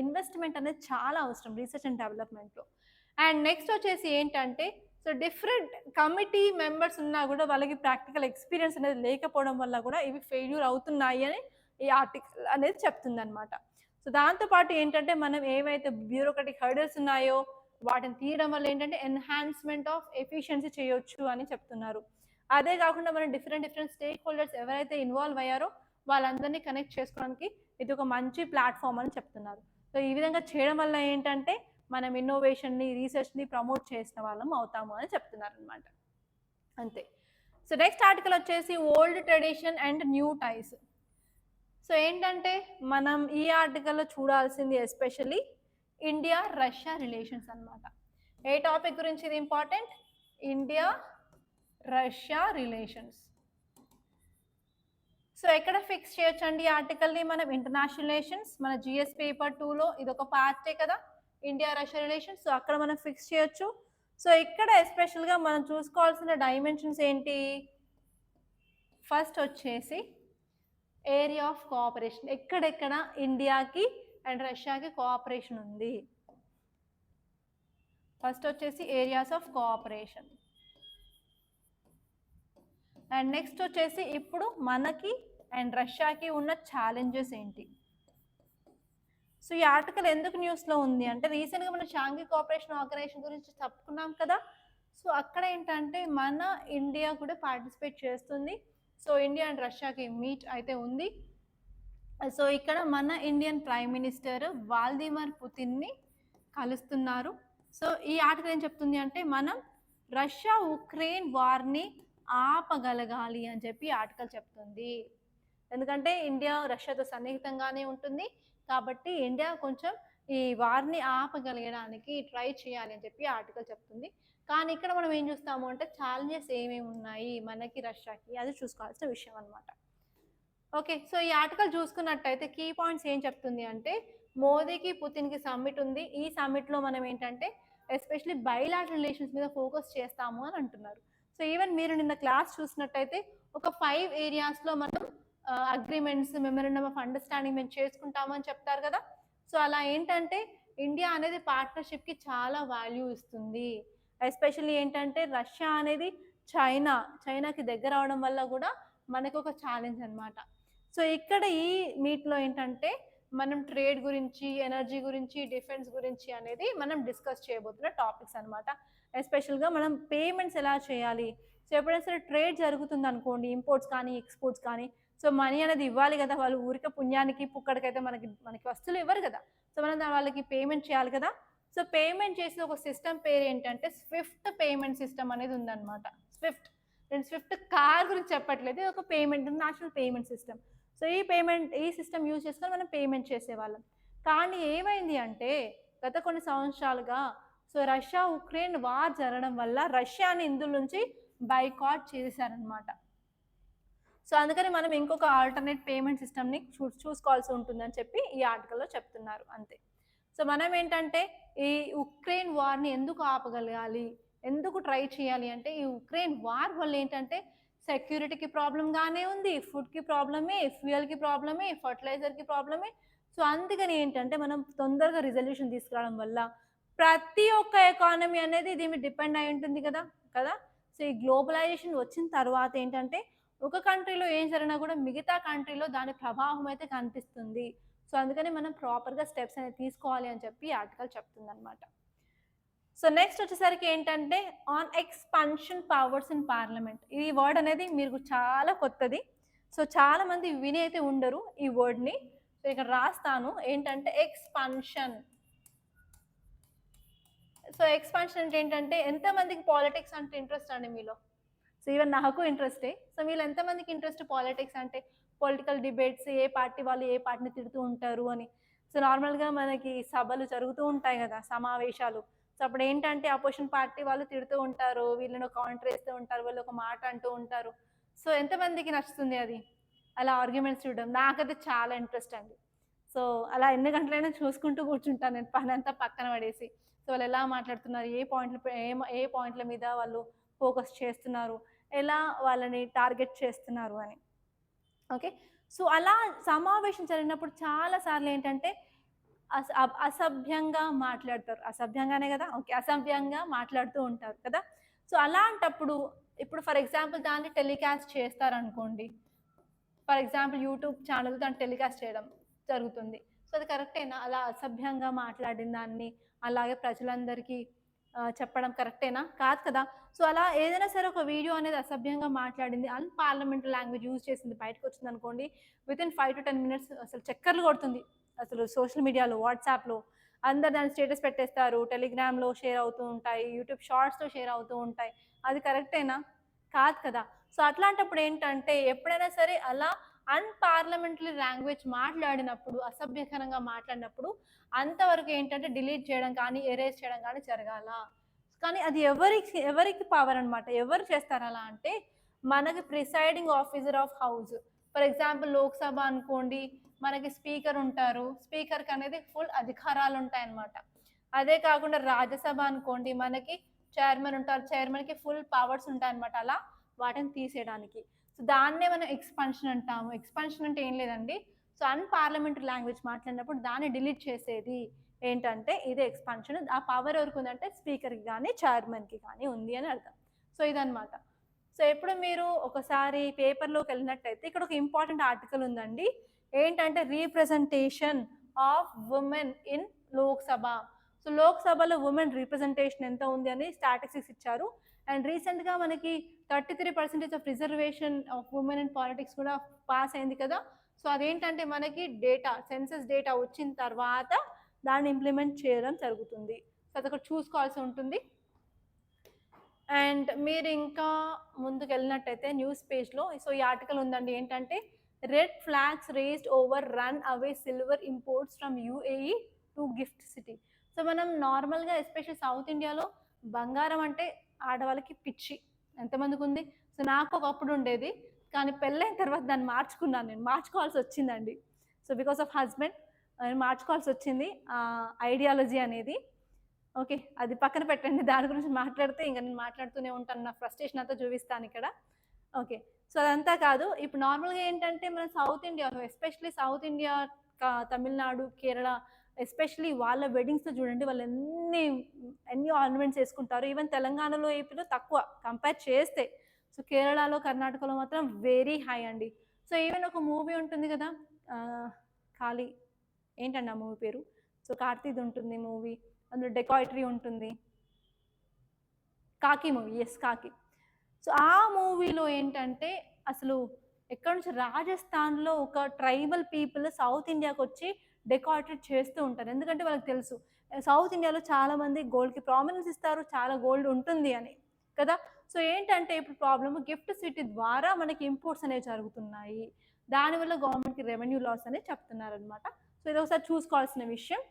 ఇన్వెస్ట్మెంట్ అనేది చాలా అవసరం రీసెర్చ్ అండ్ డెవలప్మెంట్లో. అండ్ నెక్స్ట్ వచ్చేసి ఏంటంటే సో డిఫరెంట్ కమిటీ మెంబర్స్ ఉన్నా కూడా వాళ్ళకి ప్రాక్టికల్ ఎక్స్పీరియన్స్ అనేది లేకపోవడం వల్ల కూడా ఇవి ఫెయిల్యూర్ అవుతున్నాయి అని ఈ ఆర్టికల్ అనేది చెప్తుంది అనమాట. సో దాంతోపాటు ఏంటంటే మనం ఏవైతే బ్యూరోక్రటిక్ హర్డల్స్ ఉన్నాయో వాటిని తీయడం వల్ల ఏంటంటే ఎన్హాన్స్మెంట్ ఆఫ్ ఎఫిషియన్సీ చేయొచ్చు అని చెప్తున్నారు. అదే కాకుండా మనం డిఫరెంట్ స్టేక్ హోల్డర్స్ ఎవరైతే ఇన్వాల్వ్ అయ్యారో వాళ్ళందరినీ కనెక్ట్ చేసుకోవడానికి ఇది ఒక మంచి ప్లాట్ఫామ్ అని చెప్తున్నారు. సో ఈ విధంగా చేయడం వల్ల ఏంటంటే మనం ఇన్నోవేషన్ని, రీసెర్చ్ని ప్రమోట్ చేసిన వాళ్ళం అవుతాము అని చెప్తున్నారు అనమాట. అంతే. సో నెక్స్ట్ ఆర్టికల్ వచ్చేసి old tradition and new ties. So ఏంటంటే మనం ఈ ఆర్టికల్లో చూడాల్సింది ఎస్పెషల్లీ ఇండియా రష్యా రిలేషన్స్ అన్నమాట. ఏ టాపిక్ గురించి ఇది important? India Russia relations. So ఎక్కడ ఫిక్స్ చేయొచ్చండి ఈ ఆర్టికల్ని మనం? ఇంటర్నేషనల్ రిలేషన్స్, మన జిఎస్ పేపర్ 2లో ఇది ఒక పార్టే కదా ఇండియా రష్యా రిలేషన్స్. సో అక్కడ మనం ఫిక్స్ చేయొచ్చు. సో ఇక్కడ ఎస్పెషల్గా మనం చూసుకోవాల్సిన డైమెన్షన్స్ ఏంటి? ఫస్ట్ వచ్చేసి ఏరియా ఆఫ్ కోఆపరేషన్, ఎక్కడెక్కడ ఇండియాకి అండ్ రష్యాకి కోఆపరేషన్ ఉంది. ఫస్ట్ వచ్చేసి areas of cooperation. And next వచ్చేసి ఇప్పుడు మనకి అండ్ రష్యాకి ఉన్న ఛాలెంజెస్ ఏంటి? సో ఈ ఆర్టికల్ ఎందుకు న్యూస్లో ఉంది అంటే రీసెంట్గా మన షాంఘై కోఆపరేషన్ ఆర్గనైజేషన్ గురించి చెప్పుకున్నాం కదా. సో అక్కడ ఏంటంటే మన ఇండియా కూడా పార్టిసిపేట్ చేస్తుంది. సో ఇండియా అండ్ రష్యాకి మీట్ అయితే ఉంది. సో ఇక్కడ మన ఇండియన్ ప్రైమ్ మినిస్టర్ వ్లాదిమిర్ పుతిన్ని కలుస్తున్నారు. సో ఈ ఆర్టికల్ ఏం చెప్తుంది అంటే మనం రష్యా ఉక్రెయిన్ వార్ని ఆపగలగాలి అని చెప్పి ఆర్టికల్ చెప్తుంది. ఎందుకంటే ఇండియా రష్యాతో సన్నిహితంగానే ఉంటుంది కాబట్టి ఇండియా కొంచెం ఈ వార్ని ఆపగలగడానికి ట్రై చేయాలి అని చెప్పి ఆర్టికల్ చెప్తుంది. కానీ ఇక్కడ మనం ఏం చూస్తాము అంటే ఛాలెంజెస్ ఏమేమి ఉన్నాయి మనకి రష్యాకి, అది చూసుకోవాల్సిన విషయం అనమాట. ఓకే, సో ఈ ఆర్టికల్ చూసుకున్నట్టయితే కీ పాయింట్స్ ఏం చెప్తుంది అంటే మోదీకి పుతిన్కి సమ్మిట్ ఉంది. ఈ సమ్మిట్లో మనం ఏంటంటే ఎస్పెషలీ బైలాటరల్ రిలేషన్స్ మీద ఫోకస్ చేస్తాము అని అంటున్నారు. సో ఈవెన్ మీరు నిన్న క్లాస్ చూసినట్టయితే ఒక 5 ఏరియాస్లో మనం అగ్రిమెంట్స్, మెమరాండమ్ ఆఫ్ అండర్స్టాండింగ్ మేము చేసుకుంటామని చెప్తారు కదా. సో అలా ఏంటంటే ఇండియా అనేది పార్ట్నర్షిప్కి చాలా వాల్యూ ఇస్తుంది. ఎస్పెషల్లీ ఏంటంటే రష్యా అనేది చైనాకి దగ్గర అవడం వల్ల కూడా మనకు ఒక ఛాలెంజ్ అనమాట. సో ఇక్కడ ఈ మీట్లో ఏంటంటే మనం ట్రేడ్ గురించి, ఎనర్జీ గురించి, డిఫెన్స్ గురించి అనేది మనం డిస్కస్ చేయబోతున్న టాపిక్స్ అనమాట. ఎస్పెషల్గా మనం పేమెంట్స్ ఎలా చేయాలి. సో ఎప్పుడైనా సరే ట్రేడ్ జరుగుతుంది అనుకోండి, ఇంపోర్ట్స్ కానీ ఎక్స్పోర్ట్స్ కానీ, సో మనీ అనేది ఇవ్వాలి కదా. వాళ్ళు ఊరికే పుణ్యానికి పుక్కడికైతే మనకి వస్తువులు ఇవ్వరు కదా. సో మనం వాళ్ళకి పేమెంట్ చేయాలి కదా. సో పేమెంట్ చేసే ఒక సిస్టమ్ పేరు ఏంటంటే స్విఫ్ట్ పేమెంట్ సిస్టమ్ అనేది ఉందన్నమాట. నేను స్విఫ్ట్ కార్ గురించి చెప్పట్లేదు, ఒక payment, international payment system. So ఈ సిస్టమ్ యూజ్ చేసుకొని మనం పేమెంట్ చేసేవాళ్ళం. కానీ ఏమైంది అంటే గత కొన్ని సంవత్సరాలుగా సో రష్యా ఉక్రెయిన్ వార్ జరగడం వల్ల రష్యాని ఇందులో నుంచి బైకాట్ చేశారనమాట. సో అందుకని మనం ఇంకొక ఆల్టర్నేట్ పేమెంట్ సిస్టమ్ని చూసుకోవాల్సి ఉంటుందని చెప్పి ఈ ఆర్టికల్లో చెప్తున్నారు అంతే. సో మనం ఏంటంటే ఈ ఉక్రెయిన్ వార్ని ఎందుకు ఆపగలగాలి, ఎందుకు ట్రై చేయాలి అంటే ఈ ఉక్రెయిన్ వార్ వల్ల ఏంటంటే సెక్యూరిటీకి ప్రాబ్లంగానే ఉంది, ఫుడ్కి ప్రాబ్లమే, ఫ్యూయల్కి ప్రాబ్లమే, ఫర్టిలైజర్కి ప్రాబ్లమే. సో అందుకని ఏంటంటే మనం తొందరగా రిజల్యూషన్ తీసుకురావడం వల్ల ప్రతి ఒక్క ఎకానమీ అనేది దీని మీద డిపెండ్ అయి ఉంటుంది కదా. సో ఈ గ్లోబలైజేషన్ వచ్చిన తర్వాత ఏంటంటే ఒక కంట్రీలో ఏం జరిగినా కూడా మిగతా కంట్రీలో దాని ప్రభావం అయితే కనిపిస్తుంది. సో అందుకని మనం ప్రాపర్గా స్టెప్స్ అనేది తీసుకోవాలి అని చెప్పి ఆర్టికల్ చెప్తుంది అనమాట. సో నెక్స్ట్ వచ్చేసరికి ఏంటంటే on expansion powers in parliament. ఈ వర్డ్ అనేది మీకు చాలా కొత్తది. సో చాలా మంది విని అయితే ఉండరు ఈ వర్డ్ని. సో ఇక్కడ రాస్తాను ఏంటంటే ఎక్స్పాన్షన్. సో ఎక్స్పాన్షన్ అంటే ఏంటంటే ఎంతమందికి పాలిటిక్స్ అంటే ఇంట్రెస్ట్ అండి మీలో? సో ఈవెన్ నాకు ఇంట్రెస్టే. సో వీళ్ళు ఎంతమందికి ఇంట్రెస్ట్ పాలిటిక్స్ అంటే, పొలిటికల్ డిబేట్స్, ఏ పార్టీ వాళ్ళు ఏ పార్టీని తిడుతూ ఉంటారు అని. సో నార్మల్గా మనకి సభలు జరుగుతూ ఉంటాయి కదా, సమావేశాలు. సో అప్పుడు ఏంటంటే అపోజిషన్ పార్టీ వాళ్ళు తిడుతూ ఉంటారు, వీళ్ళని కౌంటర్ వేస్తూ ఉంటారు, వీళ్ళు ఒక మాట అంటూ ఉంటారు. సో ఎంతమందికి నచ్చుతుంది అది అలా ఆర్గ్యుమెంట్స్ చూడడం? నాకైతే చాలా ఇంట్రెస్ట్ అండి. సో అలా ఎన్ని గంటలైనా చూసుకుంటూ కూర్చుంటాను నేను, పని అంతా పక్కన పడేసి. సో వాళ్ళు ఎలా మాట్లాడుతున్నారు, ఏ పాయింట్ల మీద వాళ్ళు ఫోకస్ చేస్తున్నారు, ఎలా వాళ్ళని టార్గెట్ చేస్తున్నారు అని. ఓకే, సో అలా సమావేశం జరిగినప్పుడు చాలాసార్లు ఏంటంటే అసభ్యంగా మాట్లాడతారు. అసభ్యంగానే కదా, ఓకే, అసభ్యంగా మాట్లాడుతూ ఉంటారు కదా. సో అలాంటప్పుడు ఇప్పుడు ఫర్ ఎగ్జాంపుల్ దాన్ని టెలికాస్ట్ చేస్తారనుకోండి. ఫర్ ఎగ్జాంపుల్ యూట్యూబ్ ఛానల్ దాన్ని టెలికాస్ట్ చేయడం జరుగుతుంది. సో అది కరెక్టేనా? అలా అసభ్యంగా మాట్లాడిన దాన్ని అలాగే ప్రజలందరికీ చెప్పడం కరెక్టేనా? కాదు కదా. సో అలా ఏదైనా సరే ఒక వీడియో అనేది అసభ్యంగా మాట్లాడింది, అన్పార్లమెంటరీ లాంగ్వేజ్ యూజ్ చేసింది, బయటకు వచ్చింది అనుకోండి, వితిన్ 5 to 10 minutes అసలు చక్కర్లు కొడుతుంది. అసలు సోషల్ మీడియాలో, వాట్సాప్లో అందరు దాన్ని స్టేటస్ పెట్టేస్తారు, టెలిగ్రామ్లో షేర్ అవుతూ ఉంటాయి, యూట్యూబ్ షార్ట్స్లో షేర్ అవుతూ ఉంటాయి. అది కరెక్టేనా? కాదు కదా. సో అట్లాంటప్పుడు ఏంటంటే ఎప్పుడైనా సరే అలా అన్పార్లమెంటరీ లాంగ్వేజ్ మాట్లాడినప్పుడు, అసభ్యకరంగా మాట్లాడినప్పుడు అంతవరకు ఏంటంటే డిలీట్ చేయడం కానీ, ఎరేజ్ చేయడం కానీ జరగాల. కానీ అది ఎవరికి పవర్ అనమాట. ఎవరు చేస్తారు అలా అంటే, మనకి presiding officer of house. For example Lok Sabha అనుకోండి, మనకి స్పీకర్ ఉంటారు. స్పీకర్‌కి అనేది ఫుల్ అధికారాలు ఉంటాయన్నమాట. అదే కాకుండా రాజ్యసభ అనుకోండి, మనకి చైర్మన్ ఉంటారు. చైర్మన్‌కి ఫుల్ పవర్స్ ఉంటాయన్నమాట. అలా వాటిని తీసేయడానికి. సో, దాన్నే మనం ఎక్స్‌పాన్షన్ అంటాము. ఎక్స్‌పాన్షన్ అంటే ఏం లేదండి. సో, అన్‌పార్లమెంటరీ లాంగ్వేజ్ మాట్లాడినప్పుడు దాన్ని డిలీట్ చేసేది ఏంటంటే ఇదే ఎక్స్‌పాన్షన్. ఆ పవర్ ఎవరికుందంటే స్పీకర్‌కి గానీ, చైర్మన్‌కి కానీ ఉంది అని అర్థం. సో, ఇదనమాట. సో, ఎప్పుడు మీరు ఒకసారి పేపర్‌లోకెళ్ళినట్టయితే ఇక్కడ ఒక ఇంపార్టెంట్ ఆర్టికల్ ఉందండి. ఏంటంటే representation of women in Lok Sabha. So, లోక్‌సభలో వుమెన్ రిప్రజెంటేషన్ ఎంత ఉంది అని స్టాటిస్టిక్స్ ఇచ్చారు. అండ్ రీసెంట్‌గా మనకి 33% of reservation of women in politics కూడా పాస్ అయింది కదా! సో, అదేంటంటే మనకి డేటా సెన్సస్ డేటా వచ్చిన తర్వాత దాన్ని ఇంప్లిమెంట్ చేయడం జరుగుతుంది. సో, అదొకటి చూసుకోవాల్సి ఉంటుంది. అండ్ మీరు ఇంకా ముందుకెళ్ళినట్టయితే న్యూస్ పేజ్‌లో సో, ఈ ఆర్టికల్ ఉందండి. ఏంటంటే red flags raised over run away silver imports from UAE to gift city. So, మనం నార్మల్‌గా ఎస్పెషల్లీ సౌత్ ఇండియాలో బంగారం అంటే ఆడవాళ్ళకి పిచ్చి. ఎంతమందికుంది? సో, నాకు ఒకప్పుడు ఉండేది. కానీ పెళ్ళైన తర్వాత దాన్ని మార్చుకున్నాను నేను. మార్చుకోవాల్సొచ్చిందండి. సో, బికాస్ ఆఫ్ హస్బెండ్ మార్చుకోవాల్సొచ్చింది ఐడియాలజీ అనేది. ఓకే. అది పక్కన పెట్టండి. దాని గురించి మాట్లాడితే ఇంక నేను మాట్లాడుతూనే ఉంటాను. నా ఫ్రస్ట్రేషన్ అంతా చూపిస్తానిక్కడ. ఓకే. సో, అదంతా కాదు. ఇప్పుడు నార్మల్‌గా ఏంటంటే మన సౌత్ ఇండియాలో especially south India Tamil Nadu, Kerala especially వాళ్ళ వెడ్డింగ్స్‌లో చూడండి ఎన్ని ఆర్నమెంట్స్ యేసుకుంటారు. ఈవెన్ తెలంగాణలో, ఏపీలో తక్కువ కంపేర్ చేస్తే. సో, కేరళలో, కర్ణాటకలో మాత్రం వెరీ హై అండి. సో, ఈవెన్ ఒక మూవీ ఉంటుంది కదా! ఆహ్, 'కాళీ' ఏంటండి ఆ మూవీ పేరు? సో, కార్తీది ఉంటుంది మూవీ. అందులో డెకాయిటరీ ఉంటుంది. 'కాకి' మూవీ. యెస్ 'కాకి'. సో, ఆ మూవీలో ఏంటంటే అసలు ఎక్కడి నుంచి రాజస్థాన్‌లో ఒక ట్రైబల్ పీపుల్ సౌత్ ఇండియాకొచ్చి డెకాయిటరీ చేస్తూ ఉంటారు. ఎందుకంటే వాళ్ళకి తెలుసు. సౌత్ ఇండియాలో చాలా మంది గోల్డ్‌కి ప్రామినెన్స్ ఇస్తారు. చాలా గోల్డ్ ఉంటుంది అని. కదా! సో, ఏంటంటే ఇప్పుడు ప్రాబ్లమ్ గిఫ్ట్ సిటీ ద్వారా మనకి ఇంపోర్ట్స్ అనేవి జరుగుతున్నాయి. దానివల్ల గవర్నమెంట్‌కి రెవెన్యూ లాస్ అని చెప్తున్నారనమాట. సో, ఇదొకసారి చూసుకోవాల్సిన విషయం.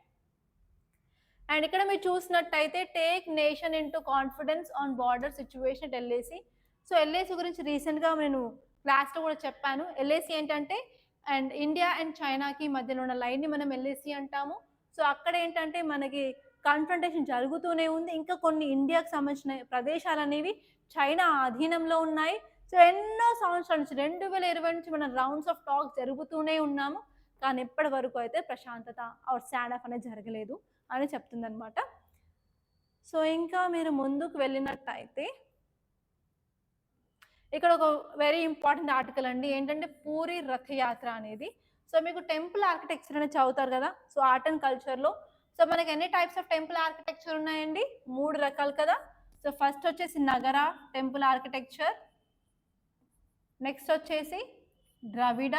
అండ్ ఇక్కడ మీరు చూసినట్టయితే take nation into confidence on border situation LAC. So, LAC గురించి రీసెంట్‌గా నేను క్లాస్‌లో కూడా చెప్పాను. ఎల్ఏసి ఏంటంటే అండ్ ఇండియా అండ్ చైనాకి మధ్యలో ఉన్న లైన్‌ని మనం ఎల్ఏసి అంటాము. సో, అక్కడ ఏంటంటే మనకి కన్ఫ్రంటేషన్ జరుగుతూనే ఉంది. ఇంకా కొన్ని ఇండియాకి సంబంధించిన ప్రదేశాలనేవి చైనా అధీనంలో ఉన్నాయి. సో, ఎన్నో సంవత్సరాల నుంచి 2020 నుంచి మనం రౌండ్స్ ఆఫ్ టాక్ జరుగుతూనే ఉన్నాము. కానీ ఇప్పటి వరకు అయితే ప్రశాంతత ఆర్ స్టాండ్ ఆఫ్ అనేది జరగలేదు అని చెప్తుందనమాట. సో, ఇంకా మీరు ముందుకు వెళ్ళినట్టయితే ఇక్కడ ఒక వెరీ ఇంపార్టెంట్ ఆర్టికల్ అండి. ఏంటంటే పూరి రథయాత్ర అనేది. సో, మీకు టెంపుల్ ఆర్కిటెక్చర్ అనేది చదువుతారు కదా! సో, ఆర్ట్ అండ్ కల్చర్‌లో. సో, మనకి ఎన్ని టైప్స్ ఆఫ్ టెంపుల్ ఆర్కిటెక్చర్ ఉన్నాయండి? 3 రకాలు కదా! సో, ఫస్ట్ వచ్చేసి నగర టెంపుల్ ఆర్కిటెక్చర్. నెక్స్ట్ వచ్చేసి ద్రవిడ.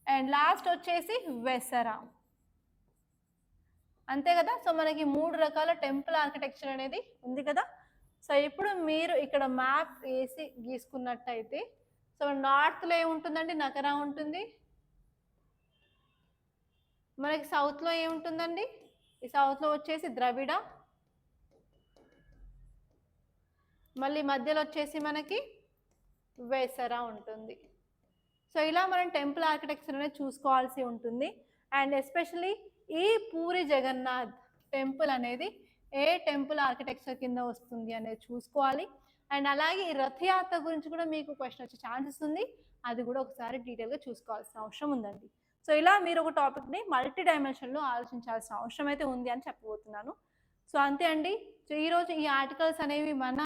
అండ్ లాస్ట్ వచ్చేసి వెసర. అంతే కదా! సో, మనకి 3 రకాల టెంపుల్ ఆర్కిటెక్చర్ అనేది ఉంది కదా! సో, ఇప్పుడు మీరు ఇక్కడ మ్యాప్ ఏసి గీసుకున్నట్టయితే సో, నార్త్‌లో ఏముంటుందండి? నగర ఉంటుంది. మనకి సౌత్‌లో ఏముంటుందండి? ఈ సౌత్‌లో వచ్చేసి ద్రవిడ. మళ్ళీ మధ్యలో వచ్చేసి మనకి వేసర ఉంటుంది. సో, ఇలా మనం టెంపుల్ ఆర్కిటెక్చర్ అనేది చూసుకోవాల్సి ఉంటుంది. అండ్ ఎస్పెషల్లీ ఈ పూరి జగన్నాథ్ టెంపుల్ అనేది ఏ టెంపుల్ ఆర్కిటెక్చర్ కింద వస్తుంది అనేది చూసుకోవాలి. అండ్ అలాగే ఈ రథయాత్ర గురించి కూడా మీకు క్వెషన్ వచ్చే ఛాన్సెస్ ఉంది. అది కూడా ఒకసారి డీటెయిల్‌గా చూసుకోవాల్సిన అవసరం ఉందండి. సో, ఇలా మీరు ఒక టాపిక్‌ని మల్టీ డైమెన్షన్‌లో ఆలోచించాల్సిన అవసరం అయితే ఉంది అని చెప్పబోతున్నాను. సో, అంతే అండి. సో, ఈరోజు ఈ ఆర్టికల్స్ అనేవి మన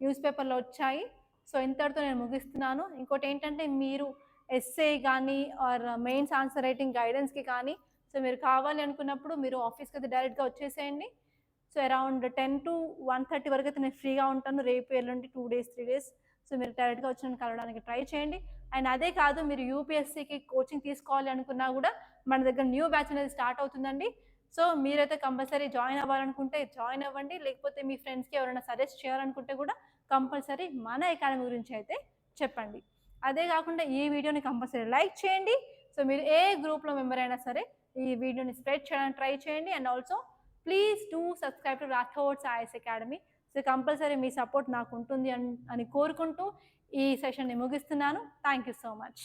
న్యూస్ పేపర్‌లో వచ్చాయి. సో, ఇంతటితో నేను ముగిస్తున్నాను. ఇంకోటేంటంటే మీరు ఎస్సే గానీ ఆర్ మెయిన్స్ ఆన్సర్ రైటింగ్ గైడెన్స్‌కి కానీ సో, మీరు కావాలి అనుకున్నప్పుడు మీరు ఆఫీస్‌కైతే డైరెక్ట్‌గా వచ్చేసేయండి. సో, అరౌండ్ 10-1:30 వరకైతే నేను ఫ్రీగా ఉంటాను. రేపు, ఎల్లుండి 2 డేస్, 3 డేస్. సో, మీరు డైరెక్ట్‌గా వచ్చి నన్ను కలవడానికి ట్రై చేయండి. అండ్ అదే కాదు మీరు యూపీఎస్సీకి కోచింగ్ తీసుకోవాలి అనుకున్నా గూడా మన దగ్గర న్యూ బ్యాచ్ అనేది స్టార్ట్ అవుతుందండి. సో, మీరైతే కంపల్సరీ జాయిన్ అవ్వాలనుకుంటే జాయిన్ అవ్వండి. లేకపోతే మీ ఫ్రెండ్స్‌కి ఎవరైనా సజెస్ట్ చేయాలనుకుంటే గూడా కంపల్సరీ మన అకాడమీ గురించి అయితే చెప్పండి. అదే కాకుండా ఈ వీడియోని కంపల్సరీ లైక్ చేయండి. సో మీరు ఏ గ్రూప్లో మెంబర్ అయినా సరే ఈ వీడియోని స్ప్రెడ్ చేయడానికి ట్రై చేయండి. And also please do subscribe to Rathod's IAS Academy. So compulsory మీ సపోర్ట్ నాకు ఉంటుంది అని కోరుకుంటూ ఈ సెషన్ని ముగిస్తున్నాను. Thank you so much.